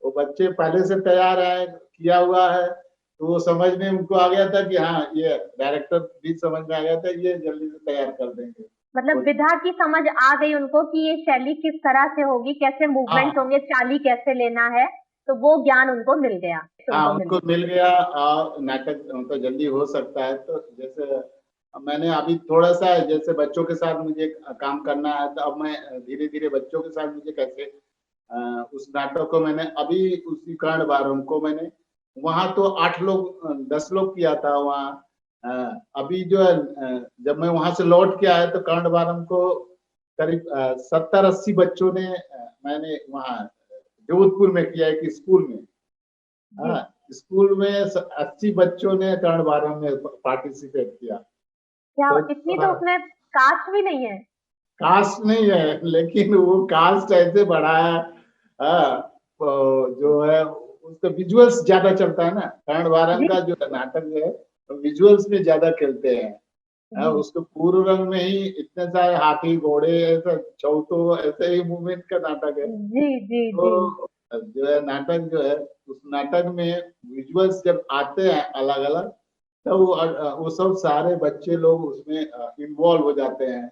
[SPEAKER 2] वो बच्चे पहले से तैयार है किया हुआ है, तो वो समझ में उनको आ गया था कि हाँ ये डायरेक्टर भी समझ में आ गया था ये जल्दी से तैयार कर देंगे।
[SPEAKER 1] मतलब
[SPEAKER 2] तो
[SPEAKER 1] विधा की समझ आ गई उनको कि ये शैली किस तरह से होगी, कैसे मूवमेंट
[SPEAKER 2] हाँ
[SPEAKER 1] होंगे, चाली कैसे लेना है, तो वो ज्ञान उनको मिल गया।
[SPEAKER 2] हाँ
[SPEAKER 1] उनको मिल
[SPEAKER 2] उनको मिल गया और नाटक तो जल्दी हो सकता है। तो जैसे मैंने अभी थोड़ा सा जैसे बच्चों के साथ मुझे काम करना है, तो अब मैं धीरे धीरे बच्चों के साथ मुझे कैसे उस नाटक को मैंने अभी उसी कर्ण बारम को मैंने वहां तो 8 लोग 10 लोग किया था वहाँ। अभी जो है जब मैं वहां से लौट के आया तो कर्ण बारम को करीब 70-80 बच्चों ने मैंने वहाँ जोधपुर में किया एक स्कूल में।
[SPEAKER 1] जी
[SPEAKER 2] हाँ स्कूल में 80 बच्चों ने कर्ण बारम में पार्टिसिपेट किया।
[SPEAKER 1] क्या
[SPEAKER 2] तो
[SPEAKER 1] इतनी तो उसमें कास्ट भी नहीं है।
[SPEAKER 2] कास्ट नहीं है, लेकिन वो कास्ट ऐसे बढ़ाया। हाँ तो जो है उसका विजुअल्स ज्यादा चलता है ना, कर्ण बारम
[SPEAKER 1] जी
[SPEAKER 2] का जो नाटक है तो विजुअल्स में ज्यादा खेलते हैं। हाँ,
[SPEAKER 1] जी
[SPEAKER 2] उसको पूर्व रंग में ही इतने सारे हाथी घोड़े ऐसा चौतो ऐसे ही मूवमेंट का नाटक है।
[SPEAKER 1] जी जी जी
[SPEAKER 2] तो जो है नाटक जो है उस नाटक में विजुअल्स जब आते हैं अलग अलग, तो वो सब सारे बच्चे लोग उसमें इन्वॉल्व हो जाते हैं।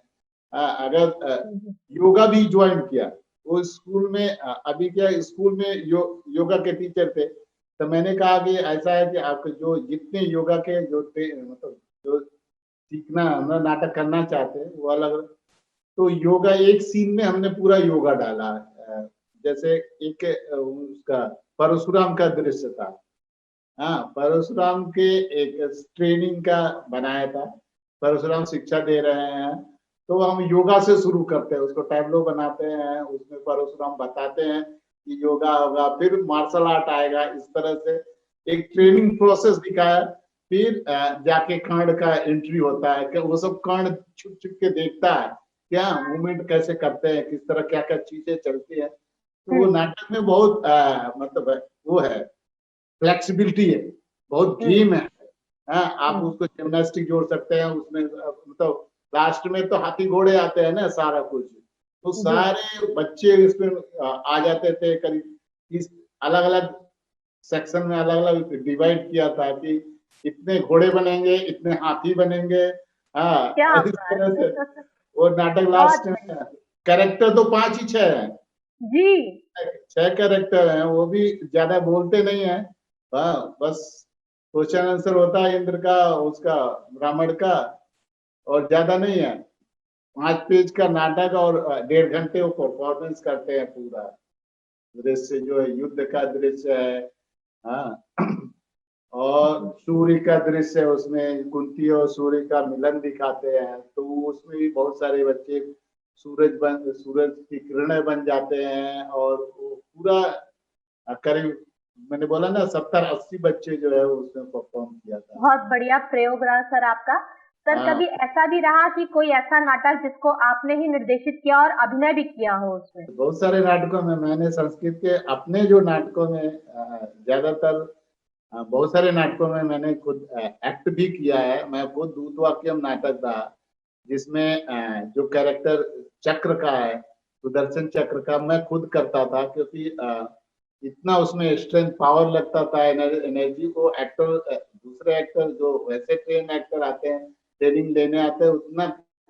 [SPEAKER 2] अगर
[SPEAKER 1] जी
[SPEAKER 2] योगा भी ज्वाइन किया वो स्कूल में। अभी क्या स्कूल में योगा के टीचर थे, तो मैंने कहा कि ऐसा है कि आपके जो जितने योगा के जो मतलब जो सीखना हम नाटक करना चाहते हैं वो अलग अलग। तो योगा एक सीन में हमने पूरा योगा डाला। जैसे एक उसका परशुराम का दृश्य था। हाँ परशुराम के एक ट्रेनिंग का बनाया था, परशुराम शिक्षा दे रहे हैं, तो हम योगा से शुरू करते हैं, उसको टैबलो बनाते हैं, उसमें परशुराम बताते हैं कि योगा होगा फिर मार्शल आर्ट आएगा, इस तरह से एक ट्रेनिंग प्रोसेस दिखाया। फिर जाके कर्ण का एंट्री होता है कि वो सब कर्ण छुप छुप के देखता है क्या मूवमेंट कैसे करते हैं, किस तरह क्या क्या चीजें चलती है। तो वो
[SPEAKER 1] हम्म
[SPEAKER 2] नाटक में बहुत मतलब वो है, फ्लेक्सिबिलिटी है, बहुत
[SPEAKER 1] हम्म
[SPEAKER 2] गेम है। हाँ, आप उसको जिम्नास्टिक जोड़ सकते हैं उसमें, मतलब लास्ट में तो हाथी घोड़े आते हैं ना सारा कुछ, तो सारे बच्चे इसमें आ जाते थे। करीब इस अलग अलग सेक्शन में अलग अलग डिवाइड किया था कि इतने घोड़े बनेंगे, इतने हाथी बनेंगे। हाँ,
[SPEAKER 1] क्या
[SPEAKER 2] इस
[SPEAKER 1] बात।
[SPEAKER 2] तरह से वो नाटक
[SPEAKER 1] बहुत
[SPEAKER 2] लास्ट में। कैरेक्टर तो 5 ही 6 हैं,
[SPEAKER 1] जी
[SPEAKER 2] 6 कैरेक्टर हैं, वो भी ज्यादा बोलते नहीं है। हाँ, बस क्वेश्चन आंसर होता है इंद्र का, उसका, ब्राह्मण का, और ज्यादा नहीं है। 5 पेज का नाटक और 1.5 घंटे वो परफॉर्मेंस करते हैं पूरा। दृश्य जो है युद्ध का दृश्य है। हाँ, और सूर्य का दृश्य है, उसमें कुंती और सूर्य का मिलन दिखाते हैं, तो उसमें भी बहुत सारे बच्चे सूरज की किरणें बन जाते हैं, और वो पूरा करीब, मैंने बोला ना 70-80 बच्चे जो है उसमें परफॉर्म किया था।
[SPEAKER 1] बहुत बढ़िया प्रयोग रहा सर आपका। सर
[SPEAKER 2] हाँ,
[SPEAKER 1] कभी ऐसा भी रहा कि कोई ऐसा नाटक जिसको आपने ही निर्देशित किया और अभिनय भी किया हो उसमें?
[SPEAKER 2] बहुत सारे नाटकों में मैंने संस्कृत के अपने जो नाटकों में ज्यादातर बहुत सारे नाटकों में मैंने खुद एक्ट भी किया है। मैं खुद दूतवाक्यम नाटक था जिसमें जो कैरेक्टर चक्र का है, सुदर्शन चक्र का, मैं खुद करता था, क्योंकि इतना उसमें स्ट्रेंथ पावर लगता था, एनर्जी को एक्टर, दूसरे एक्टर जो वैसे ट्रेन एक्टर आते हैं, ट्रेनिंग लेने आते हैं, उतना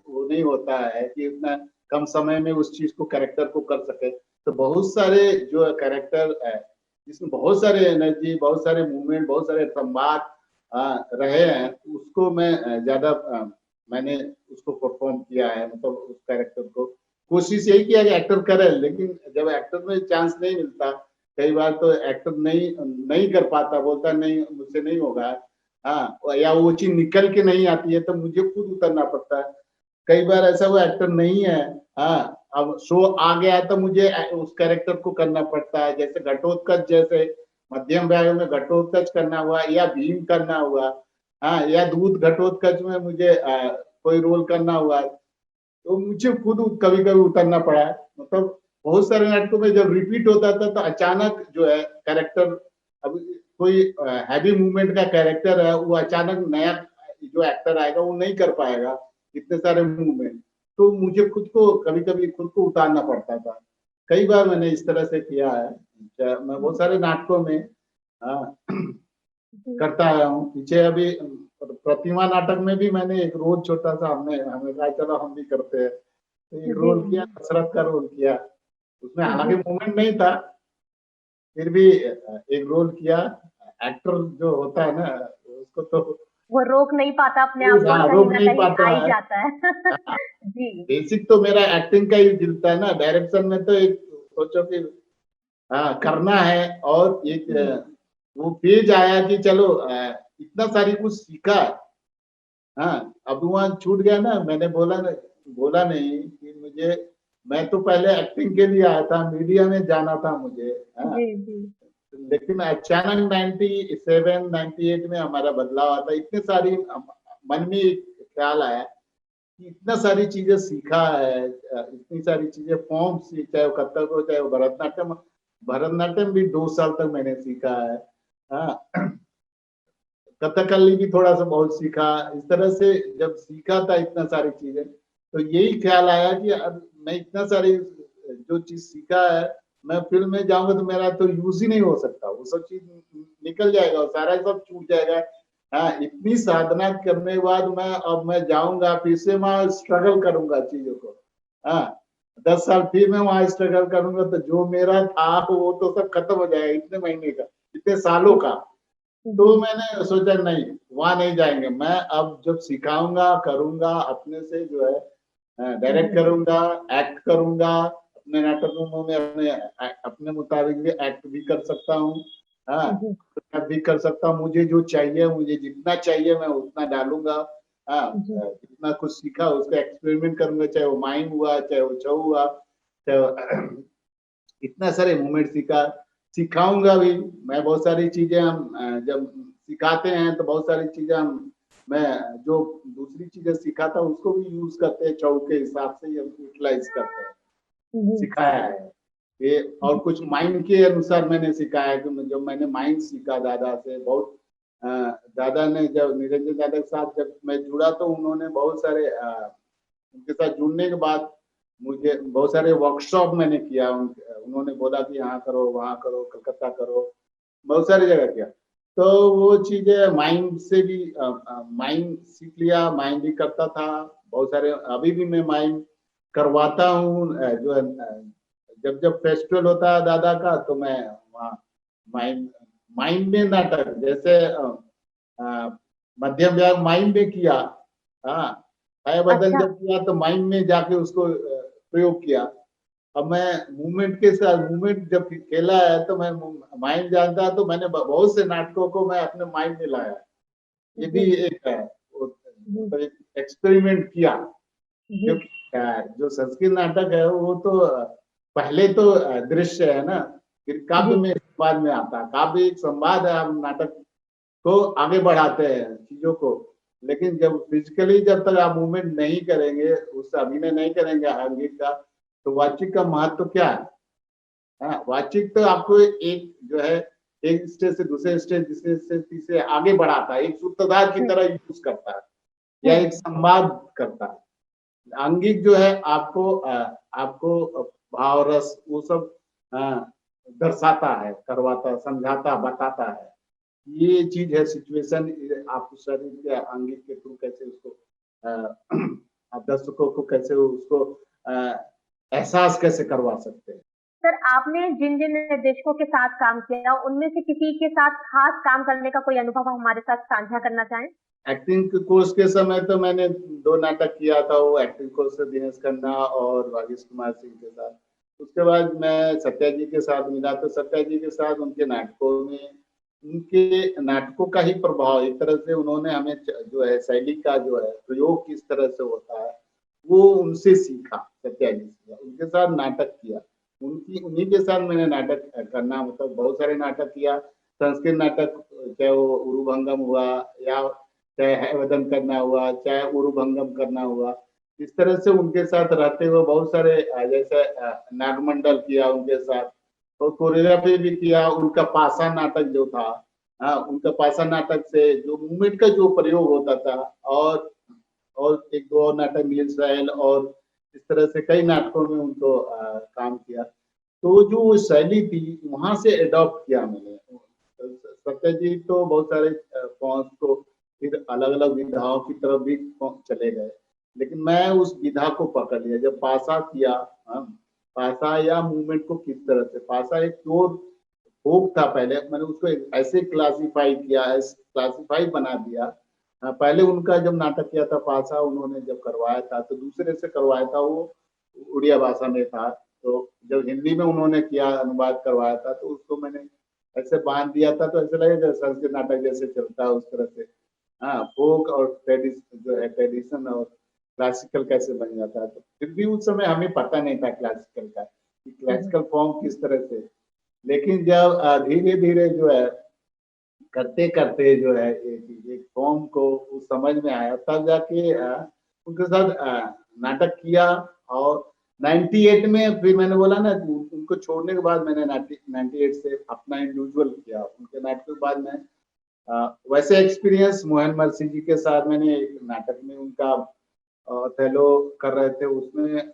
[SPEAKER 2] वो नहीं होता है कि उतना कम समय में उस चीज को, कैरेक्टर को कर सके। तो बहुत सारे जो कैरेक्टर है जिसमें बहुत सारे एनर्जी, बहुत सारे मूवमेंट, बहुत सारे संवाद रहे हैं, उसको मैं ज्यादा मैंने उसको परफॉर्म किया है, मतलब उस कैरेक्टर को कोशिश यही किया कि एक्टर करे, लेकिन जब एक्टर में चांस नहीं मिलता, कई बार तो एक्टर नहीं नहीं कर पाता, बोलता नहीं मुझसे नहीं होगा। हाँ, या वो चीज निकल के नहीं आती है तो मुझे खुद उतरना पड़ता है। कई बार ऐसा वो एक्टर नहीं है। हाँ, अब शो आ गया है तो मुझे उस कैरेक्टर को करना पड़ता है, जैसे घटोत्कच, जैसे मध्यम भाग में घटोत्कच करना हुआ, या भीम करना हुआ। हाँ, या दूध घटोत्कच में मुझे कोई रोल करना हुआ, तो मुझे खुद कभी कभी उतरना पड़ा है। मतलब बहुत सारे नाटकों में जब रिपीट होता था तो अचानक जो है कैरेक्टर, अब कोई हैवी मूवमेंट का कैरेक्टर है, वो अचानक नया जो एक्टर आएगा वो नहीं कर पाएगा इतने सारे मूवमेंट, तो मुझे खुद को कभी कभी खुद को उतारना पड़ता था। कई बार मैंने इस तरह से किया है। मैं बहुत सारे नाटकों में हाँ, करता आया हूँ। पीछे अभी प्रतिमा नाटक में भी मैंने एक रोल छोटा सा, हमने हमें कहा चलो हम भी करते हैं, तो एक
[SPEAKER 1] जी
[SPEAKER 2] रोल किया, दशरथ का रोल किया। उसमें हालांकि
[SPEAKER 1] जी
[SPEAKER 2] मूवमेंट नहीं था, फिर भी एक रोल किया। एक्टर जो होता है ना, उसको तो
[SPEAKER 1] वो रोक नहीं पाता अपने आप को और कहीं
[SPEAKER 2] रोक
[SPEAKER 1] ना
[SPEAKER 2] नहीं
[SPEAKER 1] कहीं
[SPEAKER 2] पाता
[SPEAKER 1] आ ही
[SPEAKER 2] है।
[SPEAKER 1] जाता है। जी
[SPEAKER 2] बेसिक तो मेरा एक्टिंग का ही दिलता है ना, डायरेक्शन में तो एक सोचो कि हाँ करना है, और एक वो पेज आया कि चलो इतना सारी कुछ सीखा। हाँ, अब वहाँ छूट गया ना, मैंने बोला नहीं कि मुझे, मैं तो पहले एक्टिंग के लिए आया था, मीडिया में जाना था मुझे। हाँ,
[SPEAKER 1] जी जी
[SPEAKER 2] लेकिन अचानक 97 98 में हमारा बदलाव आता, इतने सारी मन में एक ख्याल आया कि इतना सारी चीजें सीखा है, इतनी सारी चीजें फॉर्म सीखा, चाहे वो कथक हो चाहे वो भरतनाट्यम। भरतनाट्यम भी 2 साल तक मैंने सीखा है। हाँ, कथकली भी थोड़ा सा बहुत सीखा। इस तरह से जब सीखा था इतना सारी चीजें, तो यही ख्याल आया कि अब मैं इतना सारी जो चीज सीखा है, मैं फिल्म में जाऊंगा तो मेरा तो यूज ही नहीं हो सकता, वो सब चीज निकल जाएगा और सारा सब छूट जाएगा। हाँ, इतनी साधना करने के बाद मैं जाऊंगा फिर से, मैं स्ट्रगल करूंगा चीजों को। हाँ, 10 साल फिर मैं वहां स्ट्रगल करूंगा, तो जो मेरा था वो तो सब खत्म हो जाएगा, इतने महीने का, इतने सालों का। तो
[SPEAKER 1] जी
[SPEAKER 2] मैंने सोचा नहीं, वहां नहीं जाएंगे, मैं अब जब सिखाऊंगा करूंगा अपने से जो है, डायरेक्ट
[SPEAKER 1] जी
[SPEAKER 2] करूंगा, एक्ट करूंगा अपने नाटकों में, अपने अपने मुताबिक भी एक्ट भी कर सकता हूँ। हाँ,
[SPEAKER 1] जी
[SPEAKER 2] मैं भी कर सकता हूँ, मुझे जो चाहिए, मुझे जितना चाहिए मैं उतना डालूंगा। हाँ,
[SPEAKER 1] जी
[SPEAKER 2] जितना कुछ सीखा उसका एक्सपेरिमेंट करूंगा, चाहे वो माइम हुआ, चाहे वो छऊ हुआ, चाहे इतना सारे मूवमेंट सीखा, सिखाऊंगा भी। मैं बहुत सारी चीजें हम जब सिखाते हैं तो बहुत सारी चीजें हम, मैं जो दूसरी चीजें सिखाता हूँ उसको भी यूज करते हैं, चौक के हिसाब से हम यूटिलाइज करते हैं,
[SPEAKER 1] जी
[SPEAKER 2] सिखाया है ये। और कुछ माइंड के अनुसार मैंने सिखाया है कि जब मैंने माइंड सीखा दादा से, बहुत दादा ने जब निरंजन दादा के साथ जब मैं जुड़ा तो उन्होंने बहुत सारे उनके साथ जुड़ने के बाद मुझे बहुत सारे वर्कशॉप मैंने किया। उन्होंने बोला कि यहाँ करो, वहाँ करो, कलकत्ता करो, बहुत सारी जगह किया। तो वो चीजें माइंड से भी माइंड सीख लिया, माइंड भी करता था। बहुत सारे अभी भी मैं माइंड करवाता हूँ। जो है जब जब फेस्टिवल होता है दादा का तो मैं वहाँ माइंड माइंड में नाटक जैसे मध्यम व्याग माइंड में किया। हाँ, हयवदन
[SPEAKER 1] अच्छा।
[SPEAKER 2] जब किया तो माइंड में जाके उसको प्रयोग किया। अब मैं मूवमेंट के साथ मूवमेंट जब खेला है तो मैं माइंड जानता तो मैंने बहुत से नाटकों को मैं अपने माइंड में लाया। ये भी
[SPEAKER 1] जी
[SPEAKER 2] एक है,
[SPEAKER 1] जी
[SPEAKER 2] तो एक एक्सपेरिमेंट किया।
[SPEAKER 1] जी
[SPEAKER 2] क्योंकि जो संस्कृत नाटक है वो तो पहले तो दृश्य है ना, फिर काव्य
[SPEAKER 1] जी
[SPEAKER 2] में बाद में आता है। काव्य एक संवाद है, हम नाटक को आगे बढ़ाते हैं चीजों को। लेकिन जब फिजिकली जब तक आप मूवमेंट नहीं करेंगे, उससे अभिनय नहीं करेंगे आंगिक का, तो वाचिक का महत्व क्या है? हाँ, वाचिक तो आपको एक जो है एक स्टेज से दूसरे स्टेज, दूसरे से तीसरे आगे बढ़ाता है, एक सूत्रधार की
[SPEAKER 1] हम्म
[SPEAKER 2] तरह यूज करता है या
[SPEAKER 1] हम्म
[SPEAKER 2] एक संवाद करता है। आंगिक जो है आपको आपको भाव रस वो सब दर्शाता है, करवाता, समझाता, बताता है। ये चीज है सिचुएशन। आप शरीर के आंगिक के थ्रू कैसे उसको आप दर्शकों को कैसे उसको एहसास कैसे करवा सकते हैं।
[SPEAKER 1] सर, आपने जिन जिन निर्देशकों के साथ काम किया उनमें से किसी के साथ खास काम करने का कोई अनुभव हमारे साथ साझा करना चाहें?
[SPEAKER 2] एक्टिंग कोर्स के समय तो मैंने 2 नाटक किया था, वो एक्टिंग कोर्स से दिनेश खन्ना और राजेश कुमार सिंह के साथ। उसके बाद मैं सत्या जी के साथ मिला तो सत्या जी के साथ उनके नाटकों में उनके नाटकों का ही प्रभाव एक तरह से उन्होंने हमें जो है शैली का जो है प्रयोग किस तरह से होता है वो उनसे सीखा। सत्या जी से उनके साथ नाटक किया, उनकी उन्हीं के साथ मैंने नाटक करना मतलब बहुत सारे नाटक किया। संस्कृत नाटक चाहे वो उरुभंगम हुआ या चाहे हयवदन करना हुआ, चाहे उरुभंगम करना हुआ, इस तरह से उनके साथ रहते हुए बहुत सारे जैसे नागमंडल किया उनके साथ और कोरियोग्राफी भी किया। उनका पासा नाटक जो था, उनका पासा नाटक से जो मूवमेंट का जो प्रयोग होता था और एक दो और नाटक नील साइल और इस तरह से कई नाटकों में उनको काम किया। तो जो शैली थी वहां से अडॉप्ट किया मैंने। सत्या जी तो बहुत सारे फॉर्म्स को फिर अलग अलग विधाओं की तरफ भी चले गए, लेकिन मैं उस विधा को पकड़ लिया जब पासा किया। हाँ, पासा या मूवमेंट को किस तरह से पासा एक प्योर फोक था, पहले मैंने उसको ऐसे क्लासिफाई किया, ऐसे क्लासिफाई बना दिया। पहले उनका जब नाटक किया था पासा उन्होंने जब करवाया था तो दूसरे से करवाया था, वो उड़िया भाषा में था। तो जब हिंदी में उन्होंने किया अनुवाद करवाया था तो उसको मैंने ऐसे बांध दिया था, तो ऐसे लगे जैसे संस्कृत नाटक जैसे चलता है उस तरह से। हाँ, फोक और जो है ट्रेडिशन और क्लासिकल कैसे बन जाता है। तो फिर भी उस समय हमें पता नहीं था क्लासिकल का कि
[SPEAKER 1] जी
[SPEAKER 2] क्लासिकल फॉर्म किस तरह से। लेकिन जब धीरे धीरे जो है करते करते जो है एक फॉर्म को उस समझ में आया तब जाके उनके साथ नाटक किया। और 98 में फिर मैंने बोला ना उनको छोड़ने के बाद मैंने 98 से अपना इंडिविजुअल किया उनके नाटक के बाद मैं वैसे एक्सपीरियंस मोहन मर्सी जी के साथ मैंने एक नाटक में उनका फेलो कर रहे थे उसमें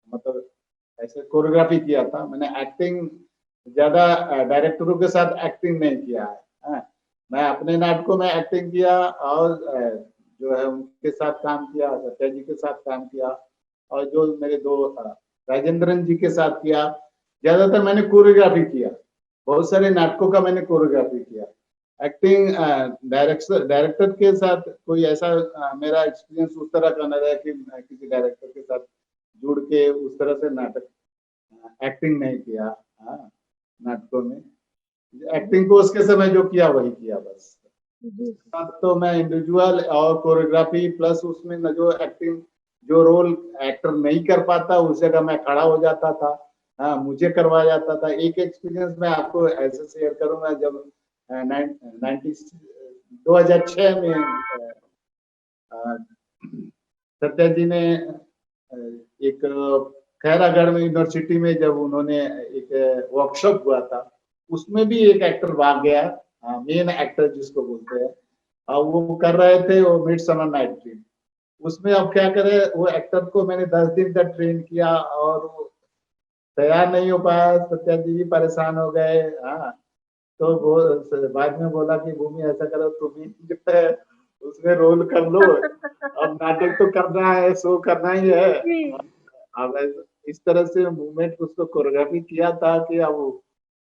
[SPEAKER 2] मतलब ऐसे कोरियोग्राफी किया था मैंने। एक्टिंग ज्यादा डायरेक्टरों के साथ एक्टिंग नहीं किया है। मैं अपने नाटकों में एक्टिंग किया और जो है उनके साथ काम किया, सत्या जी के साथ काम किया और जो मेरे दो राजेंद्रन जी के साथ किया। ज्यादातर मैंने कोरियोग्राफी किया, बहुत सारे नाटकों का मैंने कोरियोग्राफी किया। एक्टिंग डायरेक्टर के साथ कोई ऐसा मेरा एक्सपीरियंस उस तरह का न रहा कि मैं किसी डायरेक्टर के साथ जुड़ के उस तरह से नाटक एक्टिंग नहीं किया। हाँ, नाटकों में
[SPEAKER 1] जी
[SPEAKER 2] एक्टिंग कोर्स के समय जो किया वही किया बस।
[SPEAKER 1] जी
[SPEAKER 2] उसके साथ तो मैं इंडिविजुअल और कोरियोग्राफी प्लस उसमें न जो एक्टिंग जो रोल एक्टर नहीं कर पाता उस जगह मैं खड़ा हो जाता था। हाँ, मुझे करवाया जाता था। एक एक्सपीरियंस मैं आपको ऐसे शेयर करूंगा जब 2006 में सत्या जी ने एक खैरागढ़ में यूनिवर्सिटी में जब उन्होंने एक वर्कशॉप हुआ था उसमें भी एक एक्टर भाग गया। मेन एक्टर जिसको बोलते हैं, और वो कर रहे थे वो मिडसमर नाइट ड्रीम। उसमें अब क्या करे, वो एक्टर को मैंने 10 दिन तक ट्रेन किया और वो तैयार नहीं हो पाया, सत्या जी भी परेशान हो गए। हाँ, तो वो बाद में बोला कि भूमि ऐसा करो, तुम ही जो है उसमें रोल कर लो, अब नाटक तो करना है, शो करना ही है।
[SPEAKER 1] जी
[SPEAKER 2] अब इस तरह से मूवमेंट उसको कोरियोग्राफी किया था कि अब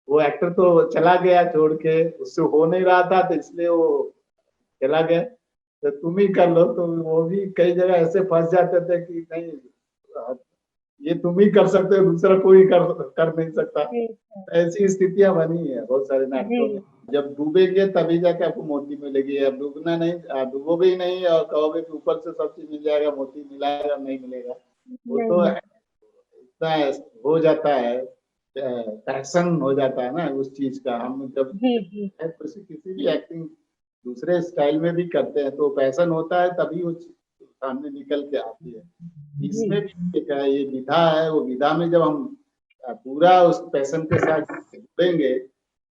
[SPEAKER 2] वो एक्टर तो चला गया छोड़ के, उससे हो नहीं रहा था, तो इसलिए वो चला गया। तो तुम ही कर लो, तो वो भी कई जगह ऐसे फंस जाते थे कि नहीं, ये तुम ही कर सकते हो, दूसरा कोई कर नहीं सकता।
[SPEAKER 1] जी
[SPEAKER 2] ऐसी स्थितियां बनी है बहुत सारे
[SPEAKER 1] जी
[SPEAKER 2] नाटकों में। जब डूबेंगे तभी जाके आपको मोती मिलेगी, अब डूबना नहीं, डूबोगे ही नहीं और कहोगे कि ऊपर से सब चीज मिल जाएगा, मोती मिलाएगा, नहीं मिलेगा। वो
[SPEAKER 1] नहीं
[SPEAKER 2] तो
[SPEAKER 1] नहीं
[SPEAKER 2] इतना हो जाता है, पैशन हो जाता है ना उस चीज का। हम जब
[SPEAKER 1] जी जी
[SPEAKER 2] किसी भी एक्टिंग दूसरे स्टाइल में भी करते हैं तो पैशन होता है, तभी वो चीज़ सामने निकल के आती है।
[SPEAKER 1] जी
[SPEAKER 2] इसमें भी एक है, ये विधा है, वो विधा में जब हम पूरा उस पैशन के साथ जुड़ेंगे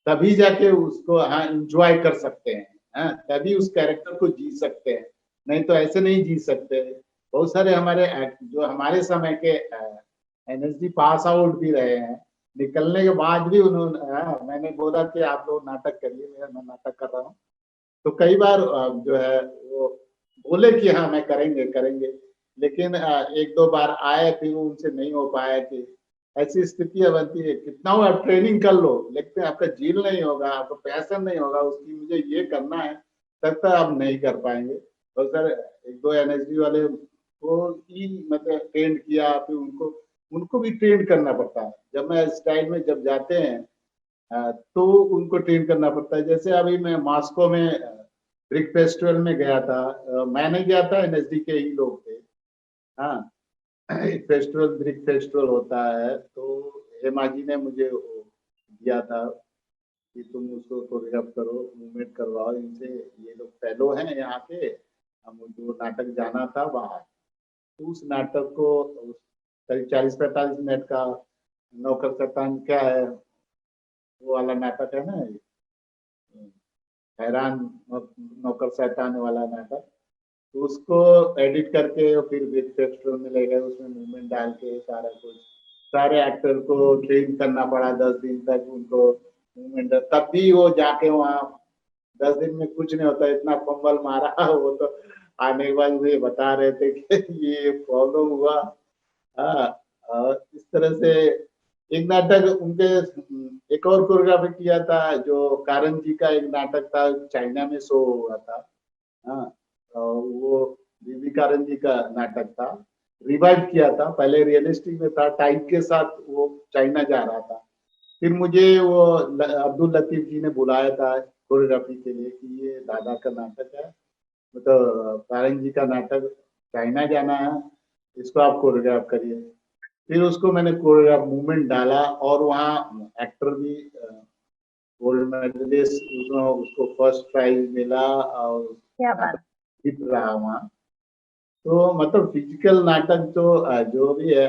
[SPEAKER 2] तभी जाके उसको हाँ इंजॉय कर सकते हैं। हाँ, तभी उस कैरेक्टर को जी सकते हैं, नहीं तो ऐसे नहीं जी सकते। बहुत सारे हमारे जो हमारे समय के एनएसडी पास आउट भी रहे हैं, निकलने के बाद भी उन्होंने मैंने बोला कि आप लोग नाटक करिए, मैं नाटक कर रहा हूँ। तो कई बार जो है वो बोले कि हाँ मैं करेंगे करेंगे, लेकिन एक दो बार आए, फिर वो उनसे नहीं हो पाया। कि ऐसी स्थितियां बनती है, कितना वो आप ट्रेनिंग कर लो, लेकिन आपका जील नहीं होगा, आपका पैशन नहीं होगा उसकी, मुझे ये करना है, तब तक आप नहीं कर पाएंगे। तो सर एक दो एनएसडी वाले को ही मतलब ट्रेन किया, फिर उनको उनको भी ट्रेन करना पड़ता है। जब मैं स्टाइल में जब जाते हैं तो उनको ट्रेन करना पड़ता है। जैसे अभी मैं मॉस्को में ब्रिक फेस्टिवल में गया था, मैं नहीं गया था, एनएसडी के ही लोग थे। हाँ, एक फेस्टिवल ब्रिक फेस्टिवल होता है, तो हेमा जी ने मुझे वो दिया था कि तुम उसको कोरियोग्राफ करो, मूवमेंट करवाओ इनसे, ये लोग फेलो हैं यहाँ के। हम जो नाटक जाना था बाहर, तो उस नाटक को करीब 40-45 मिनट का, नौकर शैतान क्या है वो वाला नाटक है ना, हैरान नौकर शैतान वाला नाटक, तो उसको एडिट करके और फिर बिग फेस्टिवल में ले गए, उसमें मूवमेंट डाल के सारा कुछ, सारे एक्टर को ट्रेन करना पड़ा 10 दिन तक उनको मूवमेंट, तब भी वो जाके वहाँ 10 दिन में कुछ नहीं होता, इतना फंबल मारा वो तो आने के बाद मुझे बता रहे थे कि ये प्रॉब्लम हुआ। हाँ, और इस तरह से एक नाटक उनके, एक और कोरियोग्राफी किया था, जो कारण जी का एक नाटक था, चाइना में शो हुआ था। हाँ, और वो बीबी कारण जी का नाटक था, रिवाइव किया था, पहले रियलिस्टिक में था, टाइप के साथ वो चाइना जा रहा था। फिर मुझे वो अब्दुल लतीफ जी ने बुलाया था कोरियोग्राफी के लिए कि ये दादा का नाटक है, मतलब कारण जी का नाटक, चाइना जाना है, इसको आप कोरियोग्राफ करिए। फिर उसको मैंने कोरियोग्राफ मूवमेंट डाला, और वहाँ एक्टर भी गोल्ड मेडलिस्ट, उसको फर्स्ट प्राइज मिला, और
[SPEAKER 1] क्या
[SPEAKER 2] नाटक
[SPEAKER 1] बात
[SPEAKER 2] हिट रहा वहाँ। तो मतलब फिजिकल नाटक तो जो भी है,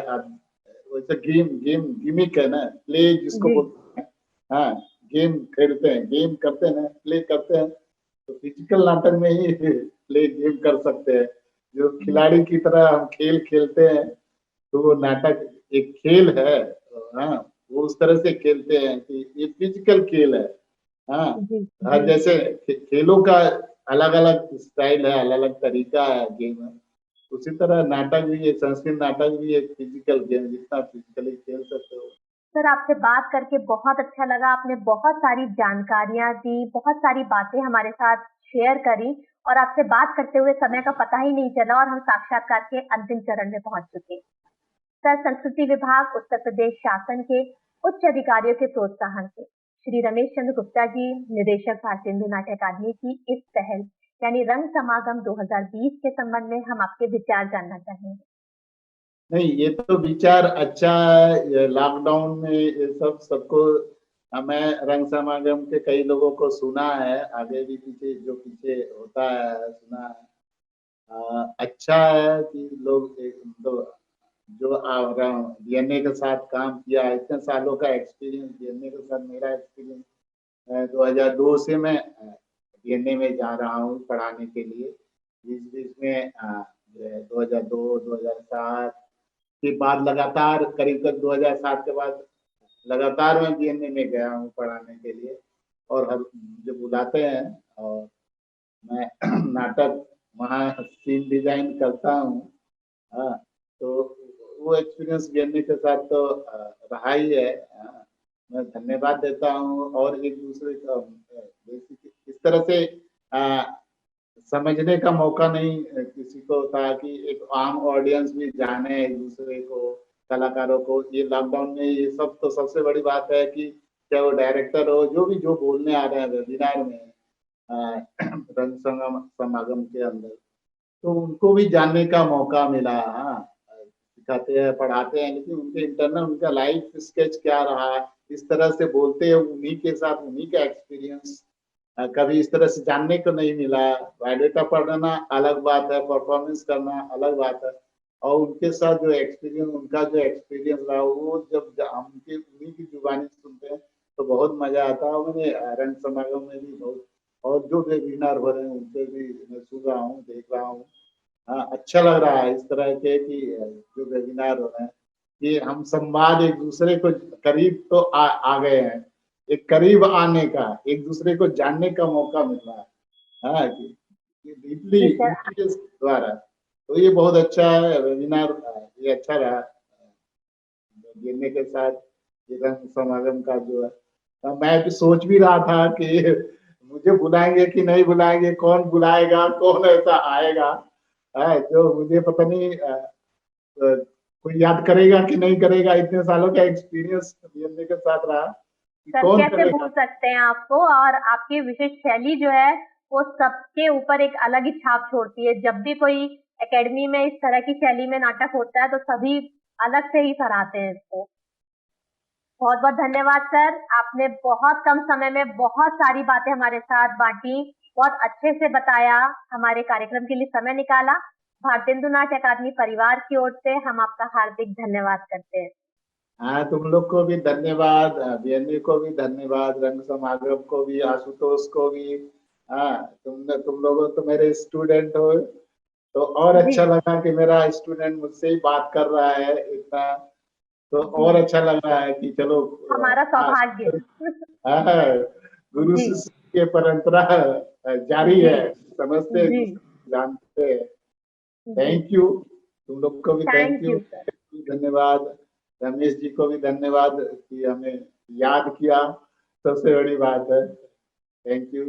[SPEAKER 2] वैसे गेम गेम गिमिक है ना, प्ले जिसको
[SPEAKER 1] जी
[SPEAKER 2] बोलते हैं। हाँ, गेम खेलते हैं, गेम करते हैं ना, प्ले करते हैं, तो फिजिकल नाटक में ही प्ले गेम कर सकते हैं। जो खिलाड़ी की तरह हम खेल खेलते हैं, तो वो नाटक एक खेल है। हाँ, वो उस तरह से खेलते हैं कि ये फिजिकल खेल है। हाँ,
[SPEAKER 1] जी जी
[SPEAKER 2] हर जैसे खेलों का अलग अलग स्टाइल है, अलग अलग तरीका है गेम है, उसी तरह नाटक भी है, संस्कृत नाटक भी एक फिजिकल गेम, जितना फिजिकली खेल सकते हो।
[SPEAKER 1] सर, आपसे बात करके बहुत अच्छा लगा। आपने बहुत सारी जानकारियां दी, बहुत सारी बातें हमारे साथ शेयर करी, और आपसे बात करते हुए समय का पता ही नहीं चला और हम साक्षात्कार के अंतिम चरण में पहुंच चुके। सर, संस्कृति विभाग उत्तर प्रदेश शासन के उच्च अधिकारियों के प्रोत्साहन से श्री रमेश चंद्र गुप्ता जी, निदेशक भारतेंदु नाट्य अकादमी की इस पहल यानी रंग समागम 2020 के संबंध में हम आपके विचार जानना चाहेंगे।
[SPEAKER 2] नहीं, ये तो विचार अच्छा है। ये लॉकडाउन में ये सब सबको, मैं रंग समागम के कई लोगों को सुना है, आगे भी पीछे जो पीछे होता है सुना है। अच्छा है कि लोग एक तो जो डीएनए के साथ काम किया, इतने सालों का एक्सपीरियंस, डीएनए के साथ मेरा एक्सपीरियंस 2002 से मैं डीएनए में जा रहा हूँ पढ़ाने के लिए। बीच बीच में 2002 2007 के बाद लगातार करीब 2007 के बाद लगातार मैं डीएनए में गया हूँ पढ़ाने के लिए, और हर मुझे बुलाते हैं और मैं नाटक वहाँ सीन डिजाइन करता हूँ। हाँ, तो वो एक्सपीरियंस डीएनए के साथ तो रहा ही है। मैं धन्यवाद देता हूँ, और एक दूसरे का इस तरह से आ, समझने का मौका नहीं किसी को था कि एक आम ऑडियंस भी जाने एक दूसरे को, कलाकारों को। ये लॉकडाउन में ये सब तो सबसे बड़ी बात है कि चाहे वो डायरेक्टर हो, जो भी जो बोलने आ रहे हैं वेबिनार में रंग समागम के अंदर, तो उनको भी जानने का मौका मिला। हाँ, सिखाते हैं पढ़ाते हैं, लेकिन उनके इंटरनल उनका लाइफ स्केच क्या रहा, इस तरह से बोलते हैं उन्हीं के साथ, उन्हीं का एक्सपीरियंस कभी इस तरह से जानने को नहीं मिला। बायोडेटा पढ़ना अलग बात है, परफॉर्मेंस करना अलग बात है, और उनके साथ जो एक्सपीरियंस, उनका जो एक्सपीरियंस रहा, वो जब हम उनके उन्हीं की जुबानी सुनते हैं तो बहुत मजा आता है। मैंने रंग समागम में भी बहुत, और जो वेबिनार हो रहे हैं उनसे भी मैं सुन रहा हूँ, देख रहा हूँ। हाँ, अच्छा लग रहा है इस तरह के कि जो वेबिनार हो रहे हैं कि हम संवाद एक दूसरे को करीब तो आ गए हैं, एक करीब आने का, एक दूसरे को जानने का मौका मिल रहा है। हाँ, कि डीपली
[SPEAKER 1] जी सर।
[SPEAKER 2] इनके द्वारा, तो ये बहुत अच्छा है वेबिनार। ये अच्छा रहा गिरने के साथ ये रंग समागम का जो है। मैं तो सोच भी रहा था कि मुझे बुलाएंगे कि नहीं बुलाएंगे, कौन बुलाएगा, कौन ऐसा आएगा है जो मुझे पता नहीं कोई याद करेगा कि नहीं करेगा। इतने सालों का एक्सपीरियंस गिरने के साथ रहा कि
[SPEAKER 1] सर
[SPEAKER 2] कौन
[SPEAKER 1] कैसे
[SPEAKER 2] करेगा।
[SPEAKER 1] भूल सकते हैं आपको, और आपकी विशेष शैली जो है वो सबके ऊपर एक अलग ही छाप छोड़ती है। जब भी कोई एकेडमी में इस तरह की शैली में नाटक होता है तो सभी अलग से ही सराहते हैं इसको। बहुत बहुत धन्यवाद सर, आपने बहुत कम समय में बहुत सारी बातें हमारे साथ बांटी, बहुत अच्छे से बताया, हमारे कार्यक्रम के लिए समय निकाला। भारतेंदु नाट्य अकादमी परिवार की ओर से हम आपका हार्दिक धन्यवाद करते हैं।
[SPEAKER 2] हाँ, तुम लोग को भी धन्यवाद, बीएनए को भी धन्यवाद, रंग समागम को भी, आशुतोष को भी। हाँ, तुम लोग तो मेरे स्टूडेंट हो, तो और
[SPEAKER 1] जी
[SPEAKER 2] अच्छा लगा कि मेरा स्टूडेंट मुझसे ही बात कर रहा है इतना, तो
[SPEAKER 1] जी,
[SPEAKER 2] और अच्छा लग रहा है कि चलो।
[SPEAKER 1] हमारा
[SPEAKER 2] हाँ,
[SPEAKER 1] सौभाग्य।
[SPEAKER 2] हाँ, गुरु
[SPEAKER 1] जी
[SPEAKER 2] शिष्य के परंपरा जारी
[SPEAKER 1] जी
[SPEAKER 2] है, समझते हैं,
[SPEAKER 1] जी
[SPEAKER 2] दूसरे जानते हैं।
[SPEAKER 1] जी।
[SPEAKER 2] थैंक यू, तुम लोग को भी thank
[SPEAKER 1] thank
[SPEAKER 2] you,
[SPEAKER 1] you sir.
[SPEAKER 2] धन्यवाद। रमेश जी को भी धन्यवाद कि हमें याद किया, सबसे बड़ी बात है। Thank you.